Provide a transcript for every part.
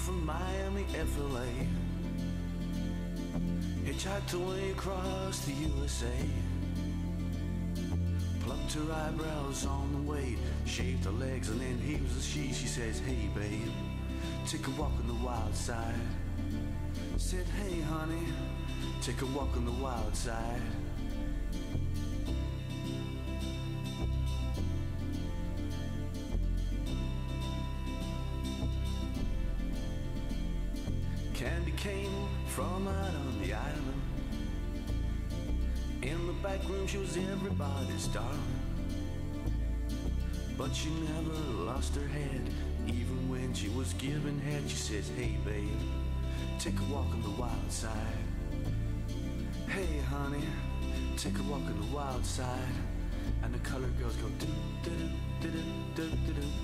from Miami, FLA, hitchhiked away across the USA, plucked her eyebrows on the way, shaved her legs, and then he was a she. She says, hey babe, take a walk on the wild side. Said, hey honey, take a walk on the wild side. Candy came from out on the island. In the back room she was everybody's darling, but she never lost her head. Even when she was giving head, she says, hey babe, take a walk on the wild side. Hey honey, take a walk on the wild side. And the colored girls go do do do do do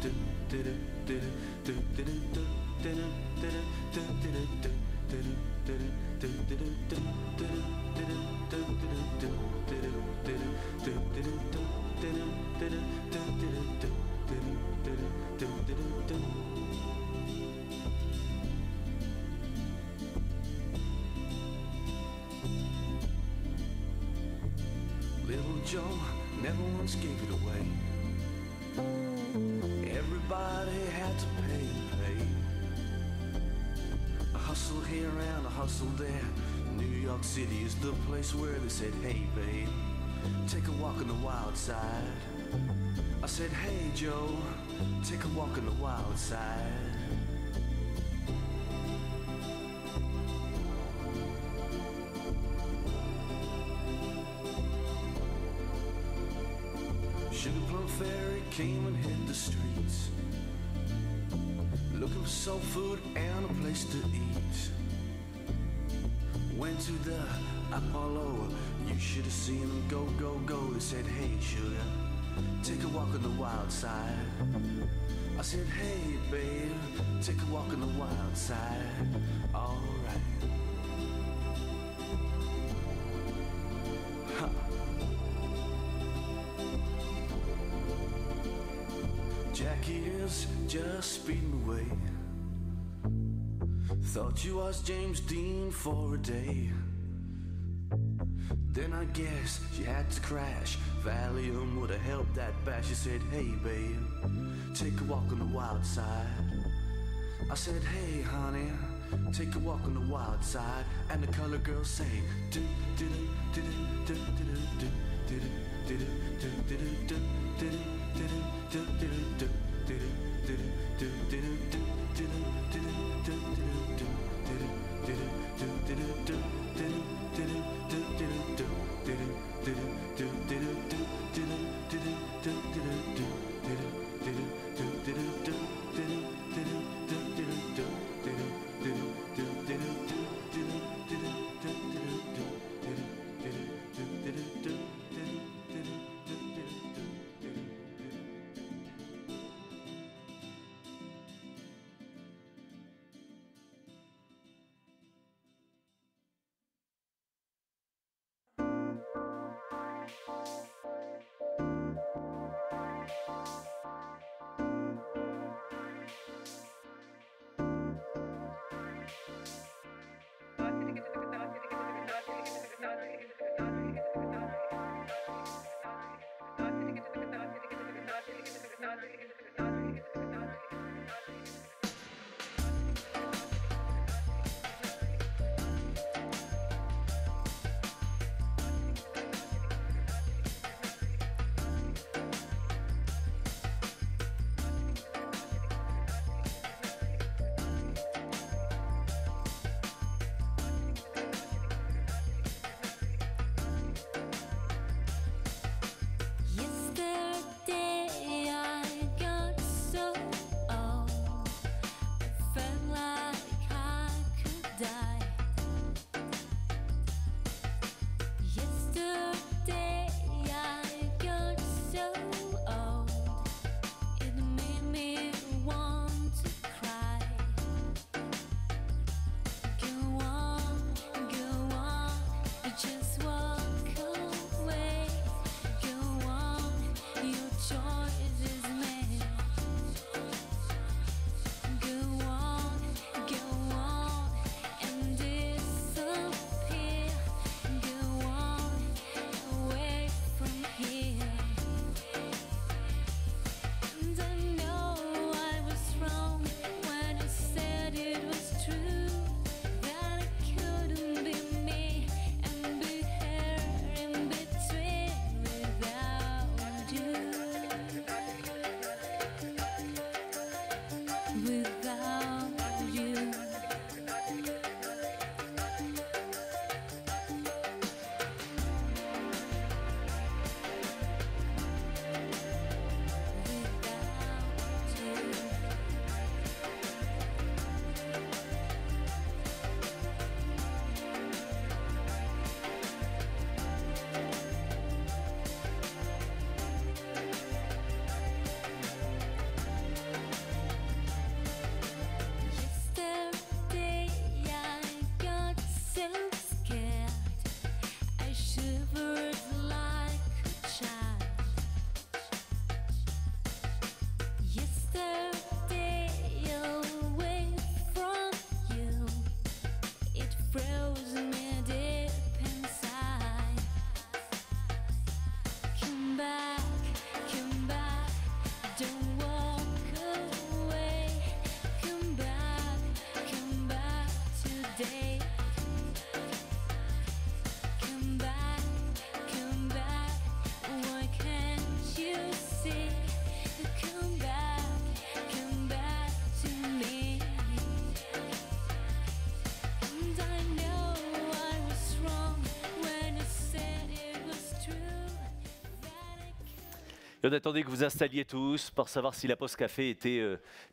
do do do do do do do. Little Joe never once gave it away. Everybody had to pay and pay. A hustle here and a hustle there. New York City is the place where they said, hey babe, take a walk on the wild side. I said, hey Joe, take a walk on the wild side. Sugar Plum Fairy came and hit the streets, looking for soul food and a place to eat. Went to the Apollo, you should have seen them go, go, go. They said, hey sugar, take a walk on the wild side. I said, hey babe, take a walk on the wild side. Alright. Jackie is just speeding away. Thought you was James Dean for a day. Then I guess she had to crash. Valium would have helped that bad. She said, hey babe, take a walk on the wild side. I said, hey honey, take a walk on the wild side. And the color girls sang, do do do do do do do do do do do do Et on attendait que vous installiez tous pour savoir si la pause café était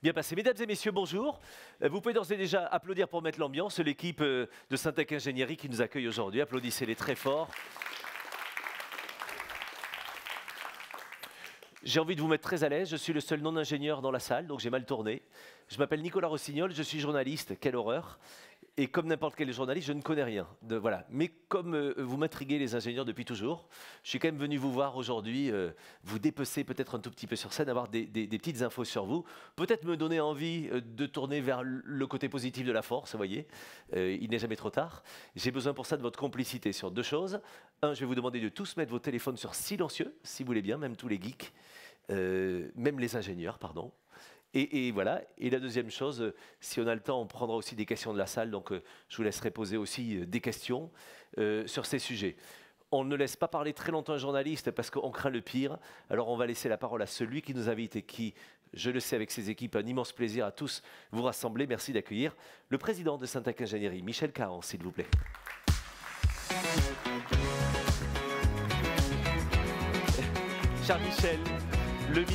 bien passée. Mesdames et messieurs, bonjour. Vous pouvez d'ores et déjà applaudir pour mettre l'ambiance. L'équipe de Syntec Ingénierie qui nous accueille aujourd'hui. Applaudissez-les très fort. J'ai envie de vous mettre très à l'aise. Je suis le seul non-ingénieur dans la salle, donc j'ai mal tourné. Je m'appelle Nicolas Rossignol, je suis journaliste. Quelle horreur! Et comme n'importe quel journaliste, je ne connais rien. Voilà. Mais comme vous m'intriguez les ingénieurs depuis toujours, je suis quand même venu vous voir aujourd'hui, vous dépecer peut-être un tout petit peu sur scène, avoir des petites infos sur vous, peut-être me donner envie de tourner vers le côté positif de la force, vous voyez. Il n'est jamais trop tard. J'ai besoin pour ça de votre complicité sur deux choses. Un, je vais vous demander de tous mettre vos téléphones sur silencieux, si vous voulez bien, même tous les geeks, même les ingénieurs, pardon. Et voilà. Et la deuxième chose, si on a le temps, on prendra aussi des questions de la salle. Donc, je vous laisserai poser aussi des questions sur ces sujets. On ne laisse pas parler très longtemps un journaliste parce qu'on craint le pire. Alors, on va laisser la parole à celui qui nous invite et qui, je le sais avec ses équipes, un immense plaisir à tous vous rassembler. Merci d'accueillir le président de Syntec Ingénierie, Michel Cahan, s'il vous plaît. Cher Michel, le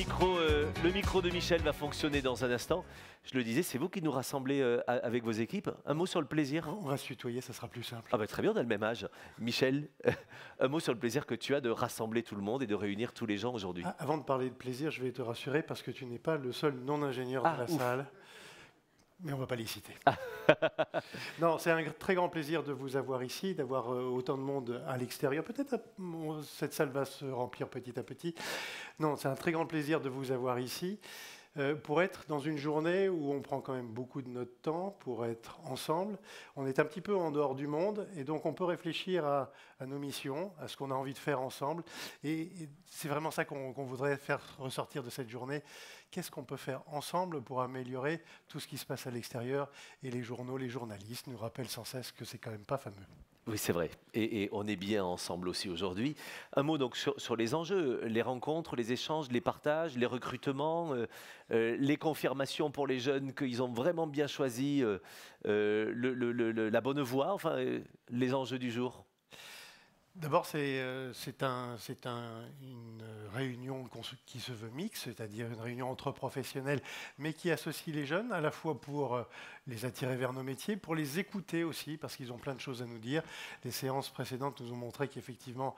micro de Michel va fonctionner dans un instant. Je le disais, c'est vous qui nous rassemblez avec vos équipes. Un mot sur le plaisir? On va se tutoyer, ça sera plus simple. Ah bah très bien, on a le même âge. Michel, un mot sur le plaisir que tu as de rassembler tout le monde et de réunir tous les gens aujourd'hui. Avant de parler de plaisir, je vais te rassurer parce que tu n'es pas le seul non-ingénieur de la salle. Mais on ne va pas les citer. Non, c'est un très grand plaisir de vous avoir ici, d'avoir autant de monde à l'extérieur. Peut-être cette salle va se remplir petit à petit. Non, c'est un très grand plaisir de vous avoir ici. Pour être dans une journée où on prend quand même beaucoup de notre temps pour être ensemble, on est un petit peu en dehors du monde et donc on peut réfléchir à nos missions, à ce qu'on a envie de faire ensemble. Et c'est vraiment ça qu'on voudrait faire ressortir de cette journée. Qu'est-ce qu'on peut faire ensemble pour améliorer tout ce qui se passe à l'extérieur? Et les journaux, les journalistes nous rappellent sans cesse que c'est quand même pas fameux. Oui, c'est vrai. Et on est bien ensemble aussi aujourd'hui. Un mot donc sur les enjeux, les rencontres, les échanges, les partages, les recrutements, les confirmations pour les jeunes qu'ils ont vraiment bien choisi la bonne voie, enfin, les enjeux du jour. D'abord, c'est une réunion qui se veut mixte, c'est-à-dire une réunion entre professionnels, mais qui associe les jeunes, à la fois pour les attirer vers nos métiers, pour les écouter aussi, parce qu'ils ont plein de choses à nous dire. Les séances précédentes nous ont montré qu'effectivement,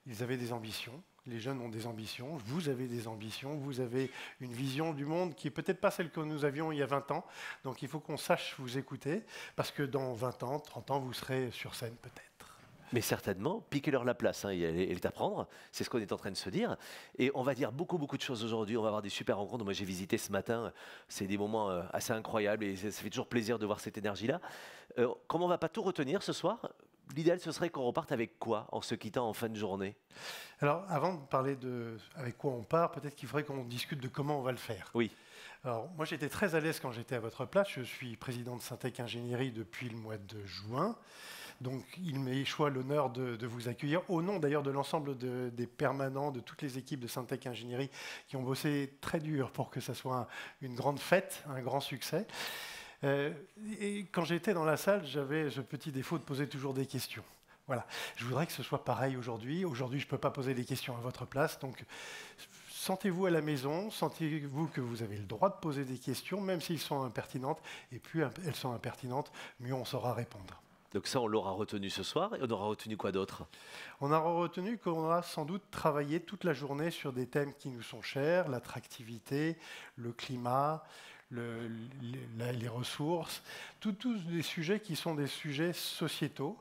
ils avaient des ambitions. Les jeunes ont des ambitions, vous avez des ambitions, vous avez une vision du monde qui n'est peut-être pas celle que nous avions il y a 20 ans. Donc il faut qu'on sache vous écouter, parce que dans 20 ans, 30 ans, vous serez sur scène peut-être. Mais certainement, piquez-leur la place, hein, elle est à prendre, c'est ce qu'on est en train de se dire. Et on va dire beaucoup de choses aujourd'hui, on va avoir des super rencontres. Moi j'ai visité ce matin, c'est des moments assez incroyables et ça fait toujours plaisir de voir cette énergie-là. Comme on ne va pas tout retenir ce soir, l'idéal ce serait qu'on reparte avec quoi en se quittant en fin de journée? Alors avant de parler de avec quoi on part, peut-être qu'il faudrait qu'on discute de comment on va le faire. Oui. Alors moi j'étais très à l'aise quand j'étais à votre place, je suis président de Syntec Ingénierie depuis le mois de juin. Donc il m'échoit l'honneur de vous accueillir, au nom d'ailleurs de l'ensemble des permanents, de toutes les équipes de Syntec Ingénierie qui ont bossé très dur pour que ça soit une grande fête, un grand succès. Et quand j'étais dans la salle, j'avais ce petit défaut de poser toujours des questions. Voilà. Je voudrais que ce soit pareil aujourd'hui. Aujourd'hui, je ne peux pas poser des questions à votre place, donc sentez-vous à la maison, sentez-vous que vous avez le droit de poser des questions, même s'ils sont impertinentes, et plus elles sont impertinentes, mieux on saura répondre. Donc ça, on l'aura retenu ce soir, et on aura retenu quoi d'autre? On aura retenu qu'on aura sans doute travaillé toute la journée sur des thèmes qui nous sont chers, l'attractivité, le climat, les ressources, tous des sujets qui sont des sujets sociétaux,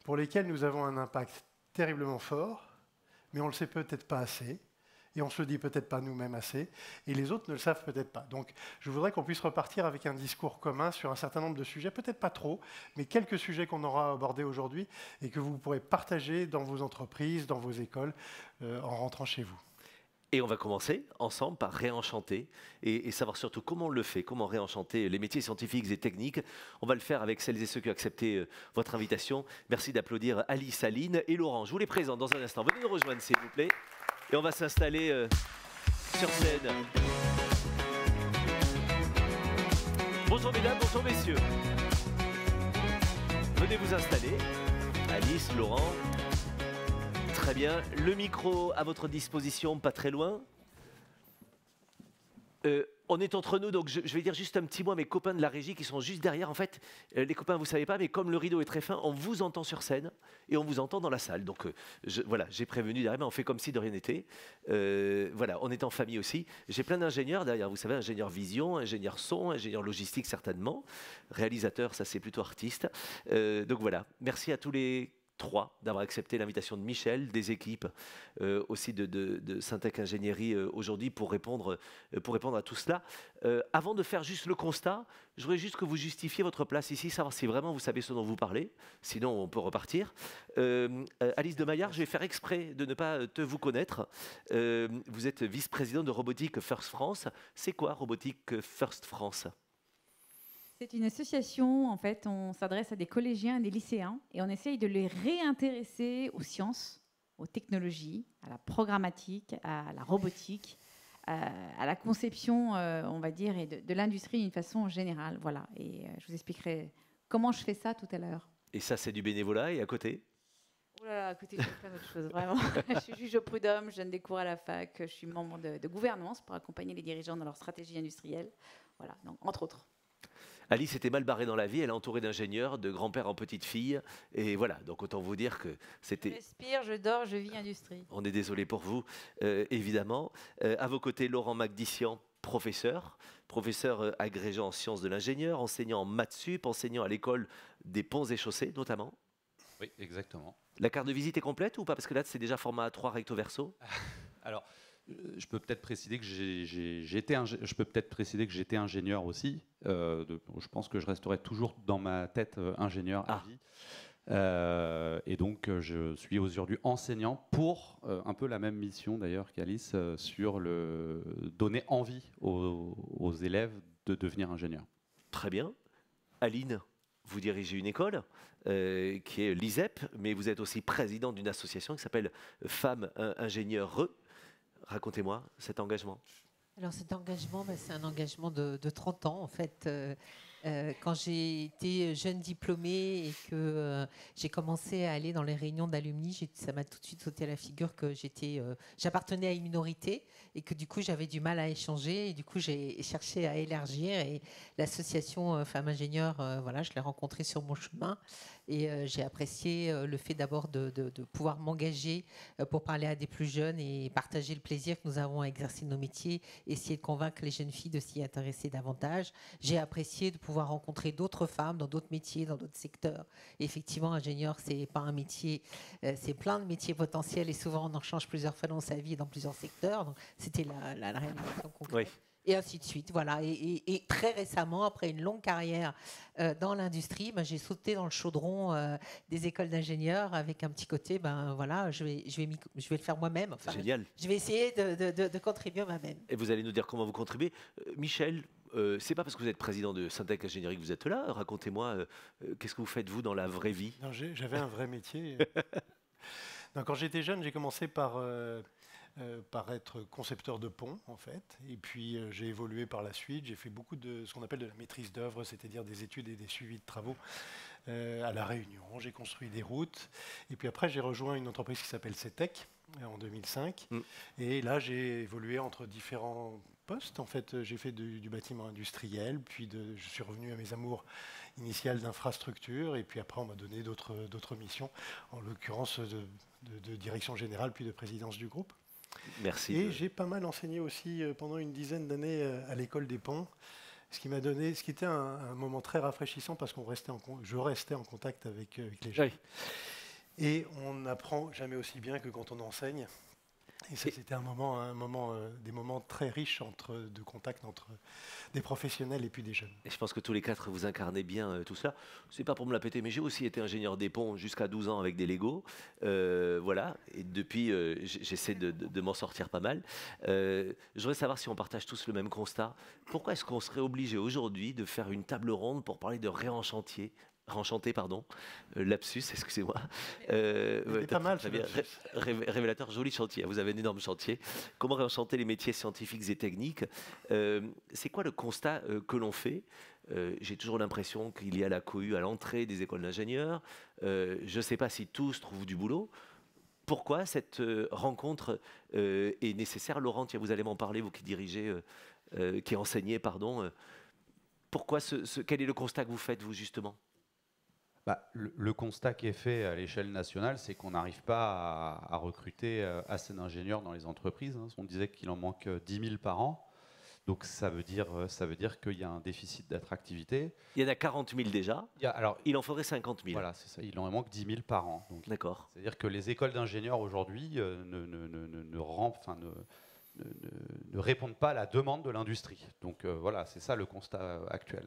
pour lesquels nous avons un impact terriblement fort, mais on ne le sait peut-être pas assez. Et on ne se le dit peut-être pas nous-mêmes assez, et les autres ne le savent peut-être pas. Donc je voudrais qu'on puisse repartir avec un discours commun sur un certain nombre de sujets, peut-être pas trop, mais quelques sujets qu'on aura abordés aujourd'hui et que vous pourrez partager dans vos entreprises, dans vos écoles, en rentrant chez vous. Et on va commencer ensemble par réenchanter et savoir surtout comment on le fait, comment réenchanter les métiers scientifiques et techniques. On va le faire avec celles et ceux qui ont accepté votre invitation. Merci d'applaudir Alice, Aline et Laurent. Je vous les présente dans un instant. Venez nous rejoindre s'il vous plaît. Et on va s'installer sur scène. Bonjour mesdames, bonjour messieurs. Venez vous installer. Alice, Laurent. Très bien. Le micro à votre disposition, pas très loin. On est entre nous, donc je vais dire juste un petit mot à mes copains de la régie qui sont juste derrière. En fait, les copains, vous ne savez pas, mais comme le rideau est très fin, on vous entend sur scène et on vous entend dans la salle. Donc voilà, j'ai prévenu derrière, mais on fait comme si de rien n'était. Voilà, on est en famille aussi. J'ai plein d'ingénieurs derrière, vous savez, ingénieur vision, ingénieur son, ingénieur logistique certainement. Réalisateur, ça c'est plutôt artiste. Donc voilà, merci à tous les 3 d'avoir accepté l'invitation de Michel, des équipes aussi de Syntec Ingénierie aujourd'hui pour répondre à tout cela. Avant de faire juste le constat, je voudrais juste que vous justifiez votre place ici, savoir si vraiment vous savez ce dont vous parlez, sinon on peut repartir. Alice de Maillard, je vais faire exprès de ne pas vous connaître. Vous êtes vice-présidente de Robotique First France. C'est quoi Robotique First France ? C'est une association, en fait, on s'adresse à des collégiens et des lycéens et on essaye de les réintéresser aux sciences, aux technologies, à la programmatique, à la robotique, à la conception, on va dire, et de l'industrie d'une façon générale. Voilà. Et je vous expliquerai comment je fais ça tout à l'heure. Et ça, c'est du bénévolat et à côté ? Oh là là, à côté, je fais plein d'autres choses, vraiment. Je suis juge au prud'homme, je donne des cours à la fac, je suis membre de gouvernance pour accompagner les dirigeants dans leur stratégie industrielle. Voilà, donc, entre autres. Alice était mal barrée dans la vie, elle est entourée d'ingénieurs, de grands-pères en petite fille, et voilà, donc autant vous dire que c'était... Je respire, je dors, je vis industrie. On est désolé pour vous, évidemment. À vos côtés, Laurent Macdician, professeur agrégé en sciences de l'ingénieur, enseignant en maths sup, enseignant à l'école des ponts et chaussées notamment. Oui, exactement. La carte de visite est complète ou pas? Parce que là, c'est déjà format A3 recto verso. Alors, je peux peut-être préciser que j'étais ingénieur aussi. Je pense que je resterai toujours dans ma tête ingénieur à vie. Et donc, je suis aujourd'hui enseignant pour un peu la même mission d'ailleurs qu'Alice sur donner envie aux élèves de devenir ingénieurs. Très bien. Aline, vous dirigez une école qui est l'ISEP, mais vous êtes aussi présidente d'une association qui s'appelle Femmes Ingénieures. Racontez-moi cet engagement. Alors cet engagement, c'est un engagement de 30 ans en fait. Quand j'ai été jeune diplômée et que j'ai commencé à aller dans les réunions d'alumni, ça m'a tout de suite sauté à la figure que j'appartenais à une minorité et que du coup j'avais du mal à échanger et du coup j'ai cherché à élargir et l'association Femmes Ingénieures, voilà, je l'ai rencontrée sur mon chemin et j'ai apprécié le fait d'abord de pouvoir m'engager pour parler à des plus jeunes et partager le plaisir que nous avons à exercer nos métiers, essayer de convaincre les jeunes filles de s'y intéresser davantage. J'ai apprécié de pouvoir rencontrer d'autres femmes dans d'autres métiers, dans d'autres secteurs. Et effectivement, ingénieur, c'est pas un métier, c'est plein de métiers potentiels et souvent on en change plusieurs fois dans sa vie et dans plusieurs secteurs. Donc c'était la réalisation concrète. Oui. Et ainsi de suite, voilà. Et très récemment, après une longue carrière dans l'industrie, j'ai sauté dans le chaudron des écoles d'ingénieurs avec un petit côté, voilà, je vais le faire moi-même. Enfin, génial. Je vais essayer de contribuer moi-même. Et vous allez nous dire comment vous contribuez. Michel, c'est pas parce que vous êtes président de Syntec Ingénierie que vous êtes là. Racontez-moi, qu'est-ce que vous faites, vous, dans la vraie vie? J'avais un vrai métier. Non, quand j'étais jeune, j'ai commencé par être concepteur de ponts, en fait. Et puis, j'ai évolué par la suite. J'ai fait beaucoup de ce qu'on appelle de la maîtrise d'œuvre, c'est-à-dire des études et des suivis de travaux à La Réunion. J'ai construit des routes. Et puis après, j'ai rejoint une entreprise qui s'appelle CETEC en 2005. Et là, j'ai évolué entre différents postes. En fait, j'ai fait du bâtiment industriel, puis je suis revenu à mes amours initiales d'infrastructure. Et puis après, on m'a donné d'autres missions, en l'occurrence de direction générale, puis de présidence du groupe. Merci. Et j'ai pas mal enseigné aussi pendant une dizaine d'années à l'école des ponts, ce qui était un moment très rafraîchissant parce je restais en contact avec les jeunes. Oui. Et on n'apprend jamais aussi bien que quand on enseigne. Et ça, c'était des moments très riches de contact entre des professionnels et puis des jeunes. Et je pense que tous les 4, vous incarnez bien tout cela. C'est pas pour me la péter, mais j'ai aussi été ingénieur des ponts jusqu'à 12 ans avec des Lego. Voilà. Et depuis, j'essaie de m'en sortir pas mal. Je voudrais savoir si on partage tous le même constat. Pourquoi est-ce qu'on serait obligé aujourd'hui de faire une table ronde pour parler de réenchanter, lapsus, excusez-moi. Pas mal, très bien. Révélateur, joli chantier. Vous avez un énorme chantier. Comment réenchanter les métiers scientifiques et techniques? C'est quoi le constat que l'on fait? J'ai toujours l'impression qu'il y a la cohue à l'entrée des écoles d'ingénieurs. Je ne sais pas si tous trouvent du boulot. pourquoi cette rencontre est nécessaire? Laurent, tiens, vous allez m'en parler, vous qui dirigez, qui enseignez, pardon. Pourquoi quel est le constat que vous faites, vous, justement? Le constat qui est fait à l'échelle nationale, c'est qu'on n'arrive pas à recruter assez d'ingénieurs dans les entreprises. Hein. On disait qu'il en manque 10 000 par an. Donc ça veut dire qu'il y a un déficit d'attractivité. Il y en a 40 000 déjà. Il en faudrait 50 000. Voilà, c'est ça. Il en manque 10 000 par an. D'accord. C'est-à-dire que les écoles d'ingénieurs aujourd'hui ne répondent pas à la demande de l'industrie. Donc voilà, c'est ça le constat actuel.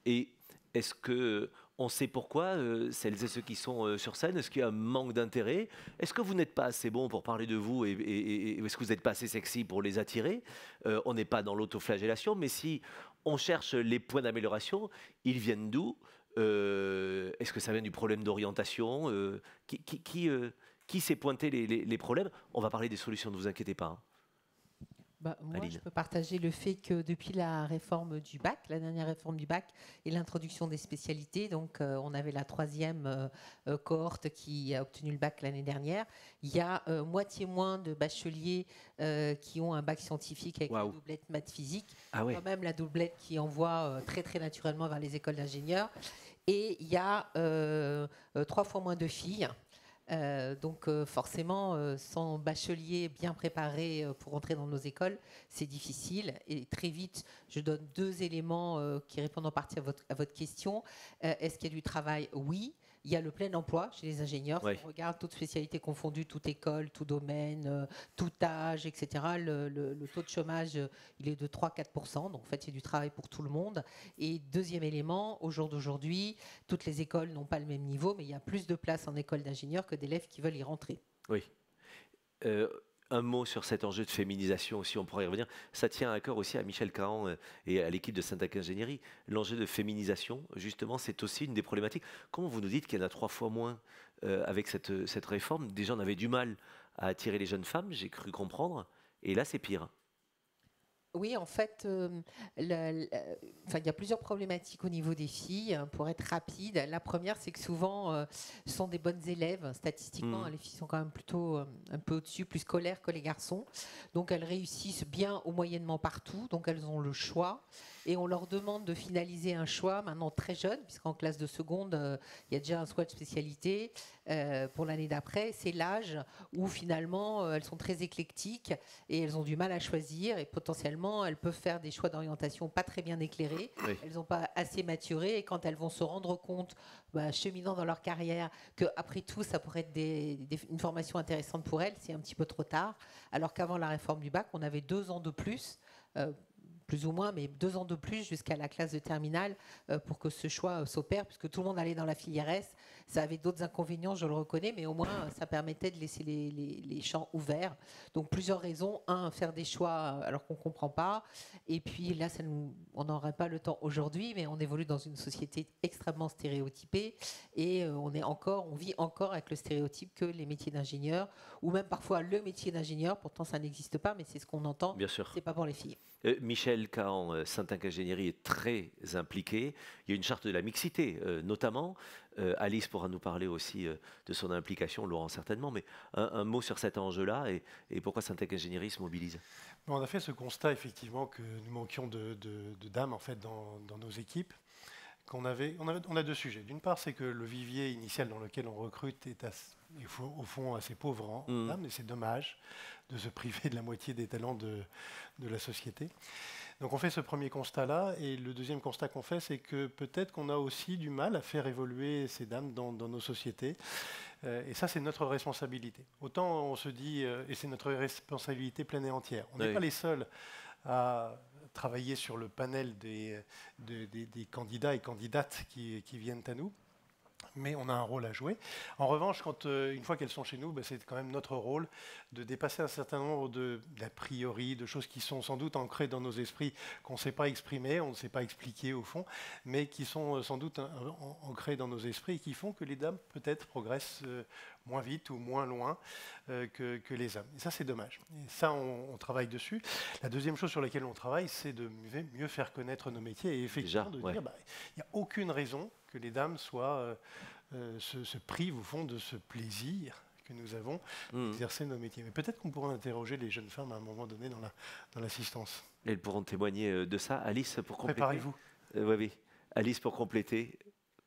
Et est-ce qu'on sait pourquoi, celles et ceux qui sont sur scène, est-ce qu'il y a un manque d'intérêt? Est-ce que vous n'êtes pas assez bon pour parler de vous et est-ce que vous n'êtes pas assez sexy pour les attirer? On n'est pas dans l'autoflagellation, mais si on cherche les points d'amélioration, ils viennent d'où? Est-ce que ça vient du problème d'orientation? Qui s'est pointé les problèmes? On va parler des solutions, ne vous inquiétez pas. Hein. Moi, je peux partager le fait que depuis la réforme du bac, la dernière réforme du bac et l'introduction des spécialités, donc on avait la 3e cohorte qui a obtenu le bac l'année dernière, il y a moitié moins de bacheliers qui ont un bac scientifique avec la doublette maths physique, quand même la doublette qui envoie très très naturellement vers les écoles d'ingénieurs, et il y a 3 fois moins de filles. Donc forcément, sans bachelier bien préparé pour entrer dans nos écoles, c'est difficile. Et très vite, je donne 2 éléments qui répondent en partie à votre question. Est-ce qu'il y a du travail? Oui. Il y a le plein emploi chez les ingénieurs. Si on regarde toutes spécialités confondues, toute école, tout domaine, tout âge, etc., le taux de chômage, il est de 3-4%. Donc, en fait, il y a du travail pour tout le monde. Et deuxième élément, au jour d'aujourd'hui, toutes les écoles n'ont pas le même niveau, mais il y a plus de places en école d'ingénieurs que d'élèves qui veulent y rentrer. Oui. Un mot sur cet enjeu de féminisation aussi, on pourrait y revenir. Ça tient à cœur aussi à Michel Cahan et à l'équipe de Syntac Ingénierie. L'enjeu de féminisation, justement, c'est aussi une des problématiques. Comment vous nous dites qu'il y en a 3 fois moins avec cette réforme? Déjà, on avait du mal à attirer les jeunes femmes, j'ai cru comprendre, et là, c'est pire. Oui, en fait, il y a plusieurs problématiques au niveau des filles. Pour être rapide, la première, c'est que souvent, ce sont des bonnes élèves. Statistiquement, les filles sont quand même plutôt un peu au-dessus, plus scolaires que les garçons. Donc, elles réussissent bien ou moyennement partout. Donc, elles ont le choix. Et on leur demande de finaliser un choix maintenant très jeune, puisqu'en classe de seconde, il y a déjà un choix de spécialité pour l'année d'après. C'est l'âge où finalement, elles sont très éclectiques et elles ont du mal à choisir et potentiellement, elles peuvent faire des choix d'orientation pas très bien éclairés. Oui. Elles n'ont pas assez maturé et quand elles vont se rendre compte, cheminant dans leur carrière, qu'après tout, ça pourrait être une formation intéressante pour elles, c'est un petit peu trop tard. Alors qu'avant la réforme du bac, on avait 2 ans de plus, plus ou moins, mais 2 ans de plus jusqu'à la classe de terminale pour que ce choix s'opère, puisque tout le monde allait dans la filière S. Ça avait d'autres inconvénients, je le reconnais, mais au moins, ça permettait de laisser les champs ouverts. Donc, plusieurs raisons. Un, faire des choix alors qu'on ne comprend pas. Et puis là, on n'aurait pas le temps aujourd'hui, mais on évolue dans une société extrêmement stéréotypée et on vit encore avec le stéréotype que les métiers d'ingénieur, ou même parfois le métier d'ingénieur, pourtant ça n'existe pas, mais c'est ce qu'on entend. Bien sûr. C'est pas pour les filles. Michel Cahan, Syntac Ingénierie est très impliqué. Il y a une charte de la mixité, notamment. Alice pourra nous parler aussi de son implication, Laurent certainement, mais un mot sur cet enjeu-là et pourquoi Syntac Ingénierie se mobilise. On a fait ce constat effectivement que nous manquions de dames en fait dans nos équipes. On a 2 sujets. D'une part, c'est que le vivier initial dans lequel on recrute est au fond assez pauvre en dames, et c'est dommage de se priver de la moitié des talents de la société. Donc on fait ce premier constat-là, et le deuxième constat qu'on fait, c'est que peut-être qu'on a aussi du mal à faire évoluer ces dames dans nos sociétés. Et ça, c'est notre responsabilité. Autant on se dit, et c'est notre responsabilité pleine et entière. On n'est pas les seuls à travailler sur le panel des candidats et candidates qui viennent à nous. Mais on a un rôle à jouer. En revanche, une fois qu'elles sont chez nous, c'est quand même notre rôle de dépasser un certain nombre d'a priori, de choses qui sont sans doute ancrées dans nos esprits, qu'on ne sait pas exprimer, on ne sait pas expliquer au fond, mais qui sont sans doute ancrées dans nos esprits et qui font que les dames peut-être progressent moins vite ou moins loin que les hommes. Et ça, c'est dommage. Et ça, on travaille dessus. La deuxième chose sur laquelle on travaille, c'est de mieux faire connaître nos métiers et effectivement dire il n'y a aucune raison que les dames se privent au fond de ce plaisir que nous avons d'exercer nos métiers. Mais peut-être qu'on pourra interroger les jeunes femmes à un moment donné dans l'assistance. Elles pourront témoigner de ça. Alice, pour compléter. Préparez-vous. Oui. Alice, pour compléter,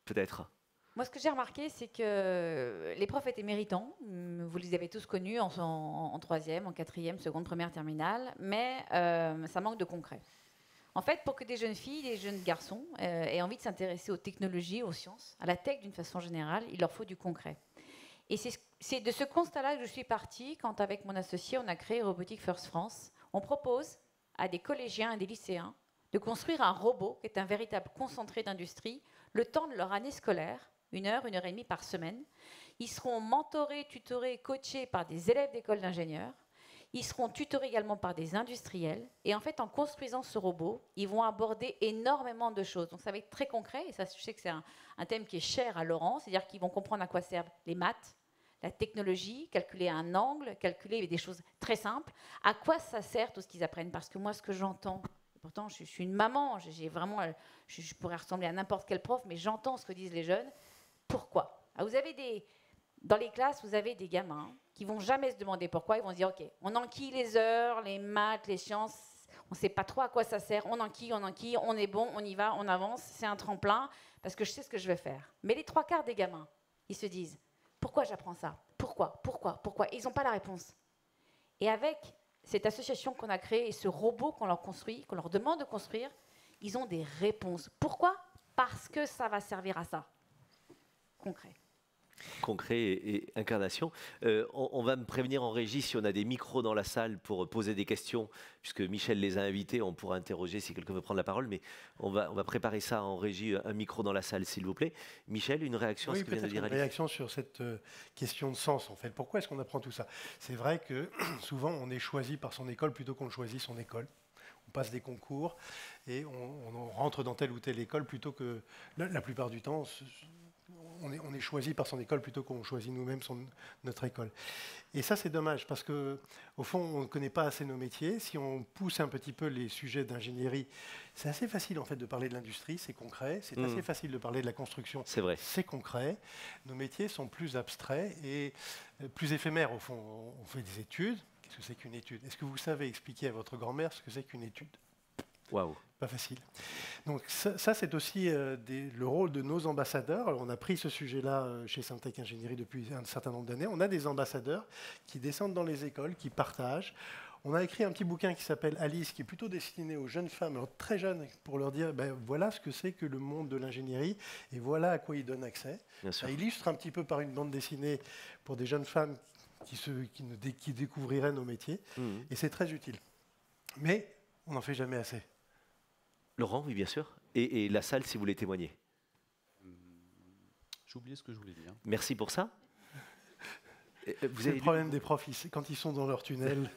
peut-être. Moi, ce que j'ai remarqué, c'est que les profs étaient méritants. Vous les avez tous connus en troisième, en quatrième, seconde, première, terminale. Mais ça manque de concret. En fait, pour que des jeunes filles, des jeunes garçons aient envie de s'intéresser aux technologies, aux sciences, à la tech d'une façon générale, il leur faut du concret. Et c'est de ce constat-là que je suis partie quand, avec mon associé, on a créé Robotic First France. On propose à des collégiens et des lycéens de construire un robot qui est un véritable concentré d'industrie le temps de leur année scolaire, 1 heure, 1 heure et demie par semaine. Ils seront mentorés, tutorés, coachés par des élèves d'école d'ingénieurs. Ils seront tutorés également par des industriels. Et en fait, en construisant ce robot, ils vont aborder énormément de choses. Donc ça va être très concret. Et ça, je sais que c'est un thème qui est cher à Laurent. C'est-à-dire qu'ils vont comprendre à quoi servent les maths, la technologie, calculer un angle, calculer des choses très simples. À quoi ça sert tout ce qu'ils apprennent? Parce que moi, ce que j'entends, pourtant je suis une maman, je pourrais ressembler à n'importe quel prof, mais j'entends ce que disent les jeunes. Pourquoi? Alors dans les classes, vous avez des gamins qui vont jamais se demander pourquoi. Ils vont se dire, OK, on enquille les heures, les maths, les sciences, on ne sait pas trop à quoi ça sert, on enquille, on est bon, on y va, on avance, c'est un tremplin, parce que je sais ce que je vais faire. Mais les 3/4 des gamins, ils se disent, pourquoi j'apprends ça? Pourquoi? Et ils n'ont pas la réponse. Et avec cette association qu'on a créée et ce robot qu'on leur construit, qu'on leur demande de construire, ils ont des réponses. Pourquoi? Parce que ça va servir à ça. Concret et incarnation. On va me prévenir en régie si on a des micros dans la salle pour poser des questions, puisque Michel les a invités, on pourra interroger si quelqu'un veut prendre la parole, mais on va préparer ça en régie, un micro dans la salle, s'il vous plaît. Michel, une réaction à ce que vient de dire Alice? Une réaction sur cette question de sens, en fait. Pourquoi est-ce qu'on apprend tout ça? C'est vrai que souvent, on est choisi par son école plutôt qu'on choisit son école. On passe des concours et on rentre dans telle ou telle école plutôt que... La plupart du temps, on est choisi par son école plutôt qu'on choisit nous-mêmes notre école. Et ça, c'est dommage, parce qu'au fond, on ne connaît pas assez nos métiers. Si on pousse un petit peu les sujets d'ingénierie, c'est assez facile en fait de parler de l'industrie, c'est concret. C'est assez facile de parler de la construction, c'est vrai. C'est concret. Nos métiers sont plus abstraits et plus éphémères, au fond. On fait des études. Qu'est-ce que c'est qu'une étude? Est-ce que vous savez expliquer à votre grand-mère ce que c'est qu'une étude? Waouh. Pas facile. Donc ça c'est aussi le rôle de nos ambassadeurs. Alors, on a pris ce sujet-là chez Syntec Ingénierie depuis un certain nombre d'années. On a des ambassadeurs qui descendent dans les écoles, qui partagent. On a écrit un petit bouquin qui s'appelle Alice, qui est plutôt destiné aux jeunes femmes, alors très jeunes, pour leur dire voilà ce que c'est que le monde de l'ingénierie et voilà à quoi il donne accès. Ça illustre un petit peu par une bande dessinée pour des jeunes femmes qui découvriraient nos métiers. Et c'est très utile. Mais on n'en fait jamais assez. Laurent, oui, bien sûr. Et la salle, si vous voulez témoigner. J'ai oublié ce que je voulais dire. Merci pour ça. C'est le problème des profs, quand ils sont dans leur tunnel.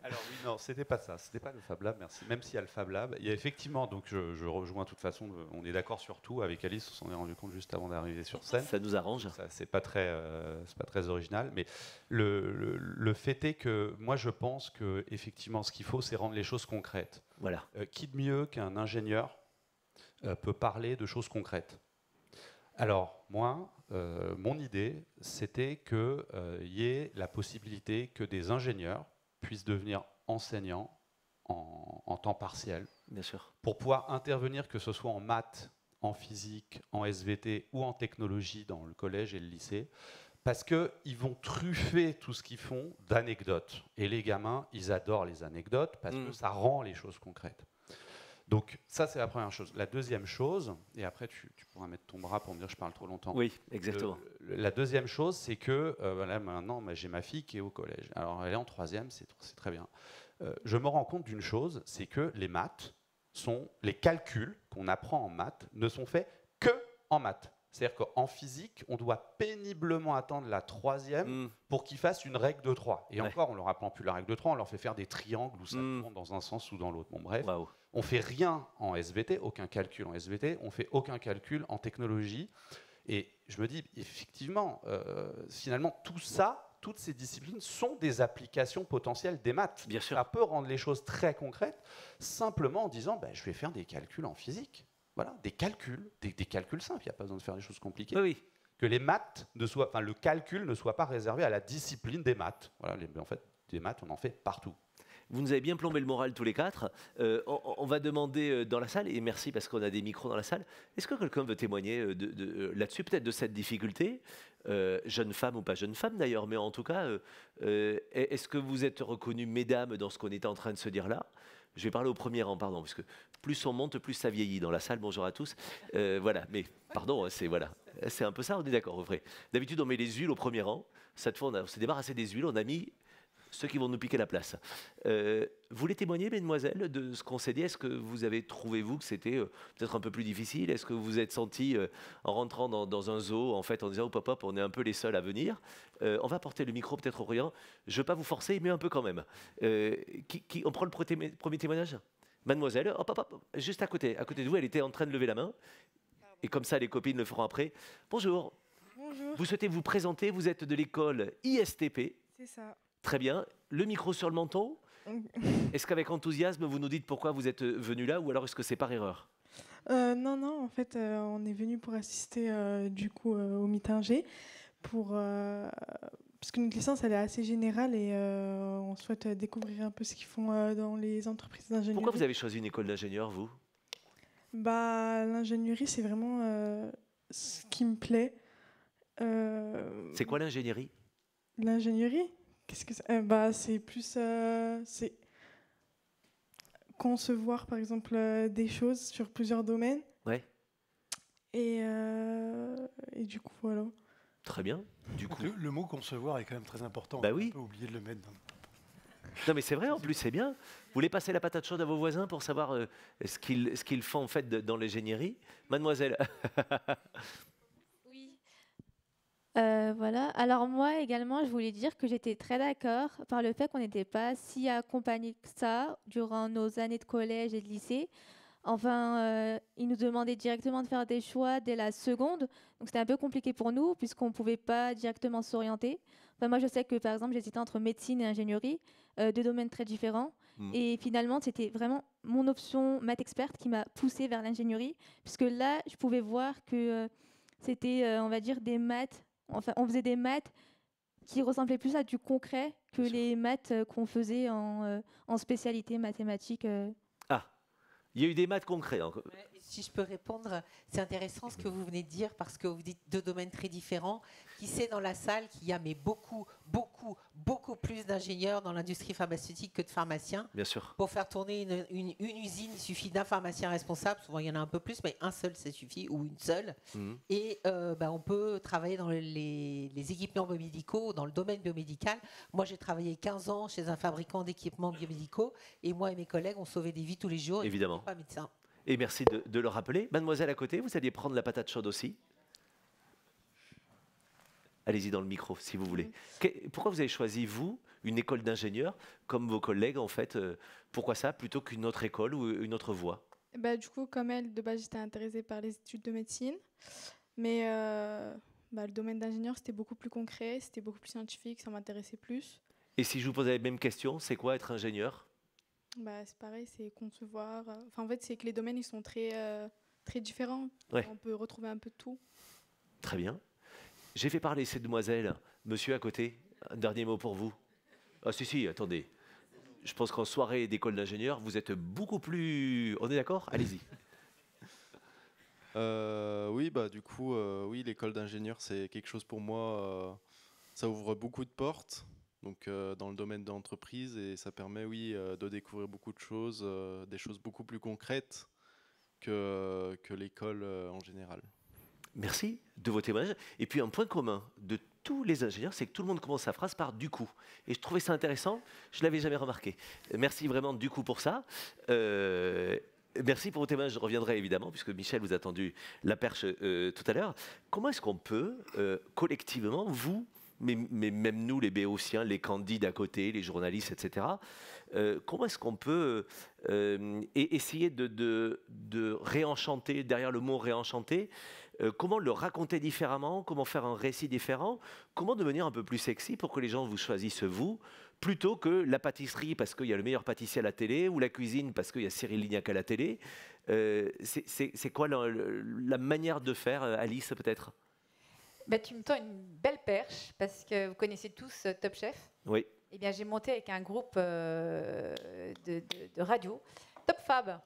Alors oui, non, c'était pas ça. C'était pas le Fab Lab, merci. Même s'il y a le Fab Lab, il y a effectivement, donc je rejoins de toute façon, on est d'accord sur tout. Avec Alice, on s'en est rendu compte juste avant d'arriver sur scène. Ça nous arrange. C'est pas très original, mais le fait est que moi je pense que effectivement, ce qu'il faut, c'est rendre les choses concrètes. Voilà. Qui de mieux qu'un ingénieur peut parler de choses concrètes? Alors moi, mon idée, c'était qu'il y ait la possibilité que des ingénieurs puissent devenir enseignants en temps partiel. Bien sûr. Pour pouvoir intervenir, que ce soit en maths, en physique, en SVT ou en technologie dans le collège et le lycée, parce qu'ils vont truffer tout ce qu'ils font d'anecdotes. Et les gamins, ils adorent les anecdotes parce que ça rend les choses concrètes. Donc ça, c'est la première chose. La deuxième chose, et après tu pourras mettre ton bras pour me dire que je parle trop longtemps. Oui, exactement. La deuxième chose, c'est que voilà, maintenant, j'ai ma fille qui est au collège. Alors elle est en troisième, c'est très bien. Je me rends compte d'une chose, c'est que les calculs qu'on apprend en maths ne sont faits que en maths. C'est-à-dire qu'en physique, on doit péniblement attendre la troisième pour qu'ils fassent une règle de 3. Et encore, on ne leur apprend plus la règle de 3, on leur fait faire des triangles où ça tourne dans un sens ou dans l'autre. Bon, bref, on ne fait rien en SVT, aucun calcul en SVT, on ne fait aucun calcul en technologie. Et je me dis, effectivement, finalement, tout ça, toutes ces disciplines sont des applications potentielles des maths. Bien sûr. Ça peut rendre les choses très concrètes, simplement en disant, je vais faire des calculs en physique. Voilà, des calculs simples, il n'y a pas besoin de faire des choses compliquées. Oui. que les maths le calcul ne soit pas réservé à la discipline des maths. Voilà, en fait, des maths, on en fait partout. Vous nous avez bien plombé le moral tous les quatre. On va demander dans la salle, et merci parce qu'on a des micros dans la salle, est-ce que quelqu'un veut témoigner là-dessus, peut-être de cette difficulté, jeune femme ou pas jeune femme d'ailleurs, mais en tout cas, est-ce que vous êtes reconnues, mesdames, dans ce qu'on était en train de se dire là? Je vais parler au premier rang, pardon, parce que plus on monte, plus ça vieillit dans la salle. Bonjour à tous. Voilà, mais pardon, c'est un peu ça, on est d'accord, au vrai. D'habitude, on met les huiles au premier rang. Cette fois, on s'est débarrassé des huiles, on a mis ceux qui vont nous piquer la place. Vous voulez témoigner, mesdemoiselles, de ce qu'on s'est dit? Est-ce que vous avez trouvé, vous, que c'était peut-être un peu plus difficile? Est-ce que vous vous êtes senti, en rentrant dans un zoo, en fait, en disant, hop, hop, hop, on est un peu les seuls à venir? On va porter le micro peut-être au Orient. Je ne veux pas vous forcer, mais un peu quand même. On prend le premier témoignage? Mademoiselle, hop, hop, hop, juste à côté de vous, elle était en train de lever la main. Et comme ça, les copines le feront après. Bonjour. Bonjour. Vous souhaitez vous présenter? Vous êtes de l'école ISTP. C'est ça. Très bien. Le micro sur le menton. Est-ce qu'avec enthousiasme, vous nous dites pourquoi vous êtes venu là, ou alors est-ce que c'est par erreur? Non, en fait, on est venu pour assister au Mitingé, parce que notre licence, elle est assez générale et on souhaite découvrir un peu ce qu'ils font dans les entreprises d'ingénierie. Pourquoi vous avez choisi une école d'ingénieur, vous? L'ingénierie, c'est vraiment ce qui me plaît. C'est quoi l'ingénierie? L'ingénierie? Qu'est-ce que c'est? C'est plus c'est concevoir, par exemple, des choses sur plusieurs domaines. Ouais. Et du coup, voilà. Très bien. Du coup, Le mot concevoir est quand même très important. Bah on oui. peut oublier de le mettre dans... Non, mais c'est vrai, en plus, c'est bien. Vous voulez passer la patate chaude à vos voisins pour savoir ce qu'ils font en fait dans l'ingénierie? Mademoiselle. Oui. Voilà. Alors moi également, je voulais dire que j'étais très d'accord par le fait qu'on n'était pas si accompagnés que ça durant nos années de collège et de lycée. Enfin, ils nous demandaient directement de faire des choix dès la seconde. Donc c'était un peu compliqué pour nous puisqu'on ne pouvait pas directement s'orienter. Enfin, moi, je sais que par exemple, j'hésitais entre médecine et ingénierie, deux domaines très différents. Et finalement, c'était vraiment mon option maths experte qui m'a poussée vers l'ingénierie, puisque là, je pouvais voir que c'était, on va dire, des maths. Enfin, on faisait des maths qui ressemblaient plus à du concret que les maths qu'on faisait en spécialité mathématiques. Ah, il y a eu des maths concrets. Hein. Ouais, si je peux répondre, c'est intéressant ce que vous venez de dire parce que vous dites deux domaines très différents. Qui sait dans la salle qu'il y a beaucoup plus d'ingénieurs dans l'industrie pharmaceutique que de pharmaciens? Bien sûr. Pour faire tourner une usine, il suffit d'un pharmacien responsable. Souvent, il y en a un peu plus, mais un seul, ça suffit, ou une seule. Et on peut travailler dans les équipements biomédicaux, dans le domaine biomédical. Moi, j'ai travaillé 15 ans chez un fabricant d'équipements biomédicaux. Et moi et mes collègues, on sauvait des vies tous les jours. Évidemment. Et pas médecin. Et merci de le rappeler. Mademoiselle à côté, vous alliez prendre la patate chaude aussi. Allez-y dans le micro, si vous voulez. Pourquoi vous avez choisi, vous, une école d'ingénieur, comme vos collègues, en fait? Pourquoi ça, plutôt qu'une autre école ou une autre voie? Du coup, comme elle, de base, j'étais intéressée par les études de médecine. Mais le domaine d'ingénieur, c'était beaucoup plus concret, c'était beaucoup plus scientifique, ça m'intéressait plus. Et si je vous posais la même question, c'est quoi être ingénieur? C'est pareil, c'est concevoir. En fait, c'est que les domaines, ils sont très différents. Ouais. On peut retrouver un peu de tout. Très bien. J'ai fait parler ces demoiselles. Monsieur à côté, un dernier mot pour vous. Ah si, attendez. Je pense qu'en soirée d'école d'ingénieur, vous êtes beaucoup plus... On est d'accord? Allez-y. Oui, du coup, oui, l'école d'ingénieur, c'est quelque chose pour moi. Ça ouvre beaucoup de portes, donc dans le domaine de l'entreprise, et ça permet, oui, de découvrir beaucoup de choses, des choses beaucoup plus concrètes que l'école en général. Merci de vos témoignages. Et puis un point commun de tous les ingénieurs, c'est que tout le monde commence sa phrase par « du coup ». Et je trouvais ça intéressant, je ne l'avais jamais remarqué. Merci vraiment du coup pour ça. Merci pour vos témoignages, je reviendrai évidemment, puisque Michel vous a tendu la perche tout à l'heure. Comment est-ce qu'on peut, collectivement, vous, mais même nous, les béotiens, les candidats d'à côté, les journalistes, etc., comment est-ce qu'on peut essayer de réenchanter, derrière le mot réenchanter, comment le raconter différemment, comment faire un récit différent, comment devenir un peu plus sexy pour que les gens vous choisissent vous, plutôt que la pâtisserie parce qu'il y a le meilleur pâtissier à la télé, ou la cuisine parce qu'il y a Cyril Lignac à la télé. C'est quoi la manière de faire, Alice, peut-être? Tu me tends une belle perche parce que vous connaissez tous Top Chef. Oui. Eh bien, j'ai monté avec un groupe de radio, Top Fab.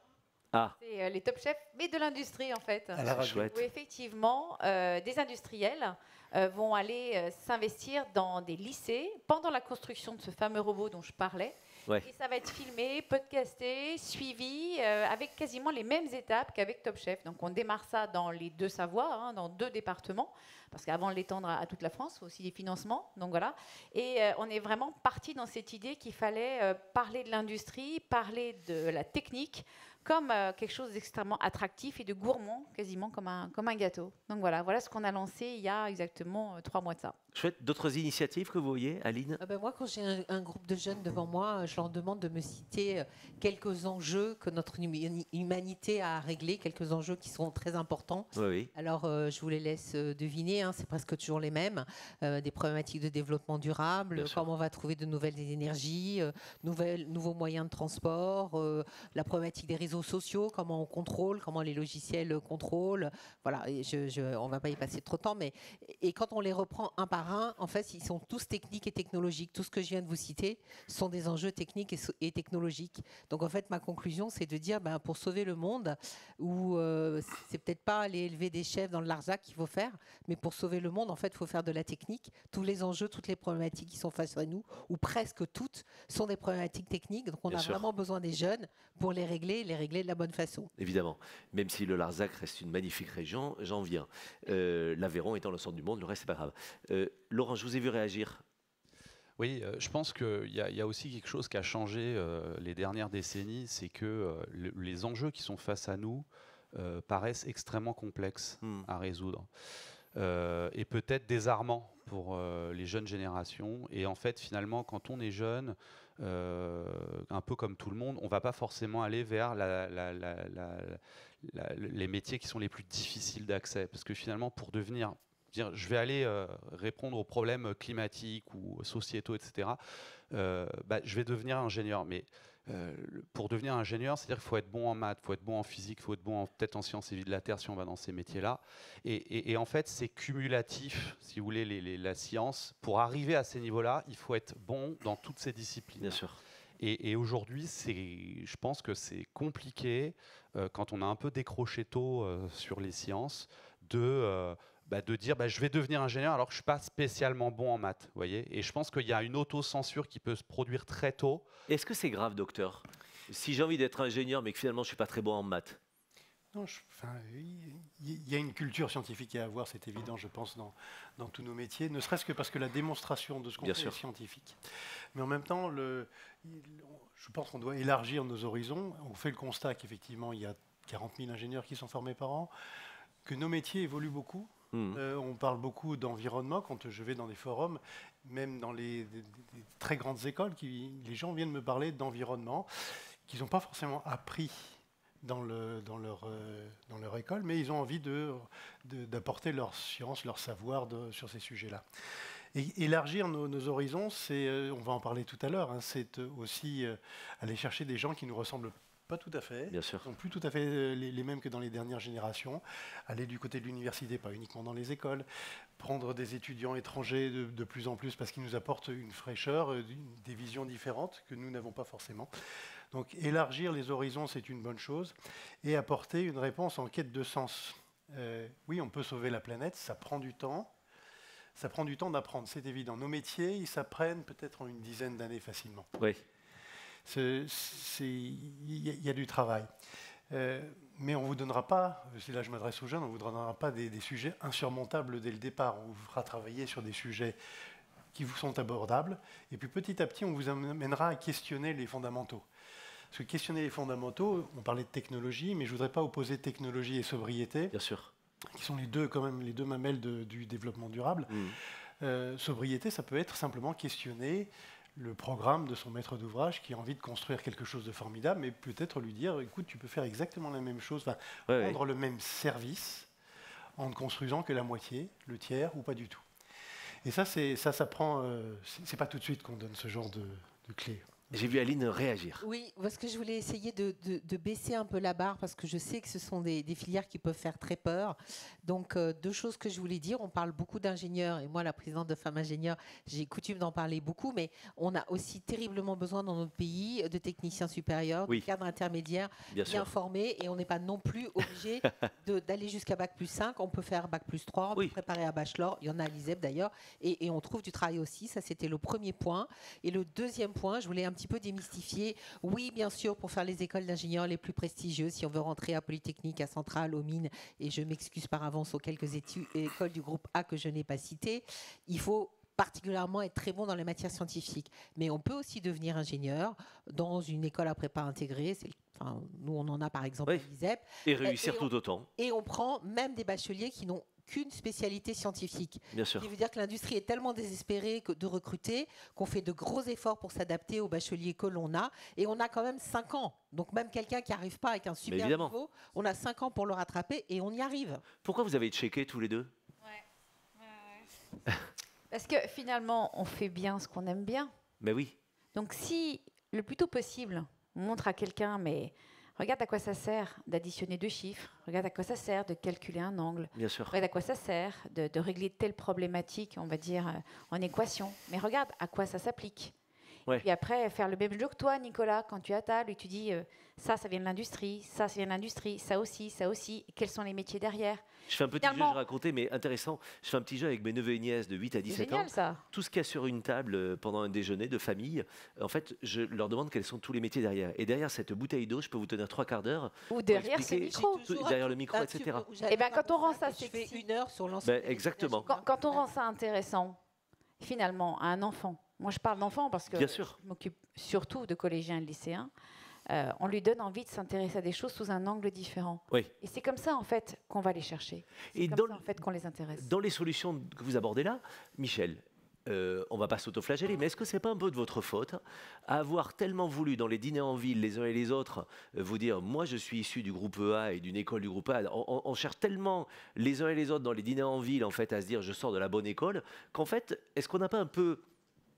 Ah. C'est les Top Chefs, mais de l'industrie en fait. À la radio. Chouette. Où effectivement, des industriels vont aller s'investir dans des lycées pendant la construction de ce fameux robot dont je parlais. Ouais. Et ça va être filmé, podcasté, suivi, avec quasiment les mêmes étapes qu'avec Top Chef. Donc on démarre ça dans les 2 Savoies, dans 2 départements, parce qu'avant de l'étendre à toute la France, il faut aussi des financements. Donc voilà. Et on est vraiment parti dans cette idée qu'il fallait parler de l'industrie, parler de la technique, comme quelque chose d'extrêmement attractif et de gourmand, quasiment comme un gâteau. Donc voilà ce qu'on a lancé il y a exactement 3 mois de ça. Chouette. D'autres initiatives que vous voyez, Aline? Moi, quand j'ai un groupe de jeunes devant moi, je leur demande de me citer quelques enjeux que notre humanité a à régler, quelques enjeux qui sont très importants. Oui. Alors, je vous les laisse deviner, c'est presque toujours les mêmes. Des problématiques de développement durable, comment on va trouver de nouvelles énergies, nouveaux moyens de transport, la problématique des réseaux sociaux, comment on contrôle, comment les logiciels contrôlent. Voilà, et on ne va pas y passer trop de temps, mais quand on les reprend un par un, en fait, ils sont tous techniques et technologiques. Tout ce que je viens de vous citer sont des enjeux techniques et technologiques. Donc, en fait, ma conclusion, c'est de dire, pour sauver le monde, où c'est peut-être pas aller élever des chefs dans le Larzac qu'il faut faire, mais pour sauver le monde, en fait, il faut faire de la technique. Tous les enjeux, toutes les problématiques qui sont face à nous, ou presque toutes, sont des problématiques techniques. Donc, on a vraiment besoin des jeunes pour les régler de la bonne façon. Évidemment. Même si le Larzac reste une magnifique région, j'en viens. L'Aveyron étant le centre du monde, le reste, c'est pas grave. Laurent, je vous ai vu réagir. Oui, je pense qu'il y a aussi quelque chose qui a changé les dernières décennies, c'est que les enjeux qui sont face à nous paraissent extrêmement complexes à résoudre. Et peut-être désarmants pour les jeunes générations. Et en fait, finalement, quand on est jeune, un peu comme tout le monde, on ne va pas forcément aller vers les métiers qui sont les plus difficiles d'accès. Parce que finalement, pour devenir... je vais aller répondre aux problèmes climatiques ou sociétaux, etc. Je vais devenir ingénieur. Mais pour devenir ingénieur, c'est-à-dire qu'il faut être bon en maths, il faut être bon en physique, il faut être bon peut-être en sciences et vie de la Terre si on va dans ces métiers-là. Et en fait, c'est cumulatif, si vous voulez, la science. Pour arriver à ces niveaux-là, il faut être bon dans toutes ces disciplines. Bien sûr. Et aujourd'hui, je pense que c'est compliqué, quand on a un peu décroché tôt sur les sciences, de dire je vais devenir ingénieur alors que je ne suis pas spécialement bon en maths. Voyez, et je pense qu'il y a une autocensure qui peut se produire très tôt. Est-ce que c'est grave, docteur, si j'ai envie d'être ingénieur mais que finalement je ne suis pas très bon en maths? Non, il y a une culture scientifique à avoir, c'est évident, je pense, dans tous nos métiers, ne serait-ce que parce que la démonstration de ce qu'on fait est scientifique. Mais en même temps, je pense qu'on doit élargir nos horizons. On fait le constat qu'effectivement, il y a 40 000 ingénieurs qui sont formés par an, que nos métiers évoluent beaucoup. On parle beaucoup d'environnement quand je vais dans des forums, même dans des très grandes écoles, les gens viennent me parler d'environnement qu'ils n'ont pas forcément appris dans leur école, mais ils ont envie d'apporter leur science, leur savoir sur ces sujets-là. Et élargir nos horizons, on va en parler tout à l'heure, c'est aussi aller chercher des gens qui nous ressemblent pas tout à fait, non plus tout à fait les mêmes que dans les dernières générations, aller du côté de l'université, pas uniquement dans les écoles, prendre des étudiants étrangers de plus en plus parce qu'ils nous apportent une fraîcheur, des visions différentes que nous n'avons pas forcément. Donc élargir les horizons, c'est une bonne chose, et apporter une réponse en quête de sens. Oui, on peut sauver la planète, ça prend du temps. Ça prend du temps d'apprendre, c'est évident. Nos métiers, ils s'apprennent peut-être en une dizaine d'années facilement. Oui. Il y a du travail. Mais on ne vous donnera pas, c'est là je m'adresse aux jeunes, on ne vous donnera pas des sujets insurmontables dès le départ. On vous fera travailler sur des sujets qui vous sont abordables. Et puis petit à petit, on vous amènera à questionner les fondamentaux. Parce que questionner les fondamentaux, on parlait de technologie, mais je ne voudrais pas opposer technologie et sobriété. Bien sûr. Qui sont les deux mamelles du développement durable. Sobriété, ça peut être simplement questionner le programme de son maître d'ouvrage qui a envie de construire quelque chose de formidable, mais peut-être lui dire, écoute, tu peux faire exactement la même chose, rendre le même service en ne construisant que la moitié, le tiers ou pas du tout. Et ça prend... c'est pas tout de suite qu'on donne ce genre de clé J'ai vu Aline réagir. Oui, parce que je voulais essayer de baisser un peu la barre parce que je sais que ce sont des filières qui peuvent faire très peur. Donc, deux choses que je voulais dire. On parle beaucoup d'ingénieurs et moi, la présidente de Femmes Ingénieurs, j'ai coutume d'en parler beaucoup, mais on a aussi terriblement besoin dans notre pays de techniciens supérieurs, de cadres intermédiaires bien formés et on n'est pas non plus obligé d'aller jusqu'à Bac+5. On peut faire Bac+3, on peut préparer à bachelor. Il y en a à l'ISEP d'ailleurs et on trouve du travail aussi. Ça, c'était le premier point. Et le deuxième point, je voulais un petit peu démystifier. Oui, bien sûr, pour faire les écoles d'ingénieurs les plus prestigieuses, si on veut rentrer à Polytechnique, à Centrale, aux mines, et je m'excuse par avance aux quelques écoles du groupe A que je n'ai pas citées, il faut particulièrement être très bon dans les matières scientifiques. Mais on peut aussi devenir ingénieur dans une école à prépa intégrée. Nous, on en a par exemple à l'ISEP. Et réussir tout autant. Et on prend même des bacheliers qui n'ont qu'une spécialité scientifique. Bien sûr. Ce qui veut dire que l'industrie est tellement désespérée de recruter qu'on fait de gros efforts pour s'adapter aux bacheliers que l'on a. Et on a quand même 5 ans. Donc même quelqu'un qui n'arrive pas avec un super niveau, on a 5 ans pour le rattraper et on y arrive. Pourquoi vous avez checké tous les deux? Parce que finalement, on fait bien ce qu'on aime bien. Mais oui. Donc si, le plus tôt possible, on montre à quelqu'un, mais regarde à quoi ça sert d'additionner 2 chiffres, regarde à quoi ça sert de calculer un angle, bien sûr. Regarde à quoi ça sert de régler telle problématique, on va dire, en équation, mais regarde à quoi ça s'applique. Et après, faire le même jeu que toi, Nicolas, quand tu es à table et tu dis ça vient de l'industrie, ça vient de l'industrie, ça aussi, quels sont les métiers derrière. Je fais un petit jeu, je racontais, mais intéressant. Je fais un petit jeu avec mes neveux et nièces de 8 à 17 génial, ans. Ça. Tout ce qu'il y a sur une table pendant un déjeuner de famille, en fait, je leur demande quels sont tous les métiers derrière. Et derrière cette bouteille d'eau, je peux vous tenir 3/4 d'heure. Ou derrière ce micro. Derrière le micro, etc. Et bien, quand on rend ça sexy, je fais 1 heure sur l'ensemble. Exactement. Quand on rend ça intéressant, finalement, à un enfant. Moi, je parle d'enfants parce que je m'occupe surtout de collégiens et de lycéens. On lui donne envie de s'intéresser à des choses sous un angle différent. Et c'est comme ça, en fait, qu'on va les chercher. C'est comme ça, en fait, qu'on les intéresse. Dans les solutions que vous abordez là, Michel, on ne va pas s'autoflageller, mais est-ce que ce n'est pas un peu de votre faute à avoir tellement voulu, dans les dîners en ville, les uns et les autres, vous dire, moi, je suis issu du groupe A et d'une école du groupe A. On cherche tellement les uns et les autres dans les dîners en ville, en fait, à se dire, je sors de la bonne école, qu'en fait, est-ce qu'on n'a pas un peu,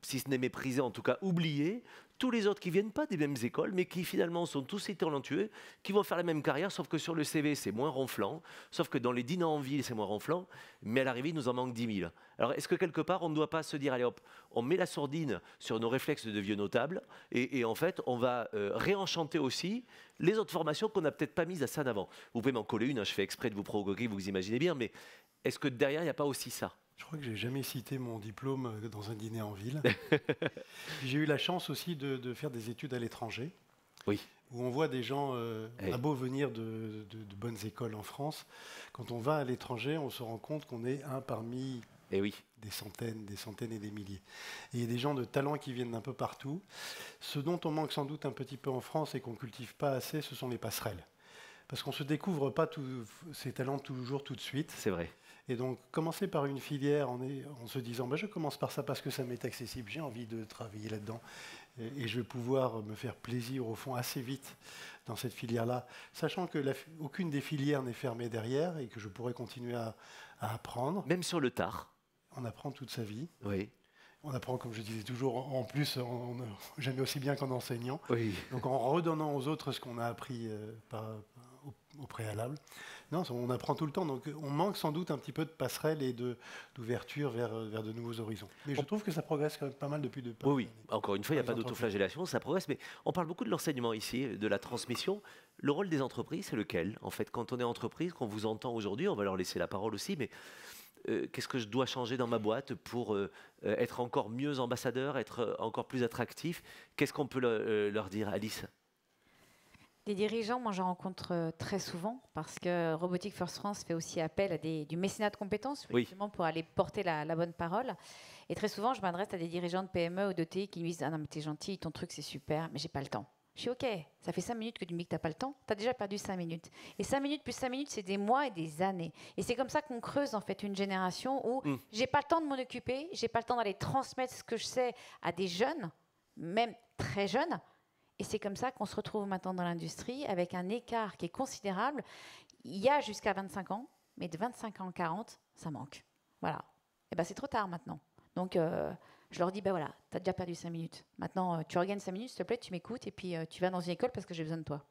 si ce n'est méprisé, en tout cas oublié, tous les autres qui ne viennent pas des mêmes écoles, mais qui finalement sont tous talentueux, qui vont faire la même carrière, sauf que sur le CV, c'est moins ronflant, sauf que dans les dîners en ville, c'est moins ronflant, mais à l'arrivée, il nous en manque 10 000. Alors, est-ce que quelque part, on ne doit pas se dire, allez hop, on met la sourdine sur nos réflexes de vieux notables, et en fait, on va réenchanter aussi les autres formations qu'on n'a peut-être pas mises assez en avant. Vous pouvez m'en coller une, je fais exprès de vous provoquer, vous imaginez bien, mais est-ce que derrière, il n'y a pas aussi ça ? Je crois que j'ai jamais cité mon diplôme dans un dîner en ville. J'ai eu la chance aussi de faire des études à l'étranger, où on voit des gens, on a beau venir de bonnes écoles en France, quand on va à l'étranger, on se rend compte qu'on est un parmi des centaines et des milliers. Et il y a des gens de talent qui viennent d'un peu partout. Ce dont on manque sans doute un petit peu en France et qu'on ne cultive pas assez, ce sont les passerelles. Parce qu'on ne se découvre pas ces talents toujours tout de suite. C'est vrai. Et donc, commencer par une filière en se disant je commence par ça parce que ça m'est accessible, j'ai envie de travailler là-dedans et je vais pouvoir me faire plaisir au fond assez vite dans cette filière-là, sachant que aucune des filières n'est fermée derrière et que je pourrais continuer à apprendre. Même sur le tard. On apprend toute sa vie. Oui. On apprend, comme je disais toujours, en plus, jamais aussi bien qu'en enseignant. Oui. Donc en redonnant aux autres ce qu'on a appris au préalable. Non, on apprend tout le temps, donc on manque sans doute un petit peu de passerelle et d'ouverture vers de nouveaux horizons. Mais je trouve que ça progresse quand même pas mal depuis de pas. Oui, encore une fois, il n'y a pas d'autoflagellation, ça progresse, mais on parle beaucoup de l'enseignement ici, de la transmission. Le rôle des entreprises, c'est lequel? En fait, quand on est entreprise, qu'on vous entend aujourd'hui, on va leur laisser la parole aussi, mais qu'est-ce que je dois changer dans ma boîte pour être encore mieux ambassadeur, être encore plus attractif? Qu'est-ce qu'on peut leur dire, Alice? Les dirigeants, moi, j'en rencontre très souvent parce que Robotics First France fait aussi appel à du mécénat de compétences, justement pour aller porter la bonne parole. Et très souvent, je m'adresse à des dirigeants de PME ou d'ETI qui me disent « Ah non, mais t'es gentil, ton truc, c'est super, mais j'ai pas le temps. » Je suis OK, ça fait 5 minutes que tu me dis que t'as pas le temps, t'as déjà perdu 5 minutes. Et 5 minutes plus 5 minutes, c'est des mois et des années. Et c'est comme ça qu'on creuse en fait une génération où j'ai pas le temps de m'en occuper, j'ai pas le temps d'aller transmettre ce que je sais à des jeunes, même très jeunes. Et c'est comme ça qu'on se retrouve maintenant dans l'industrie avec un écart qui est considérable. Il y a jusqu'à 25 ans, mais de 25 ans à 40, ça manque. Voilà. Et ben c'est trop tard maintenant. Donc, je leur dis, ben voilà, tu as déjà perdu 5 minutes. Maintenant, tu regagnes 5 minutes, s'il te plaît, tu m'écoutes et puis tu vas dans une école parce que j'ai besoin de toi.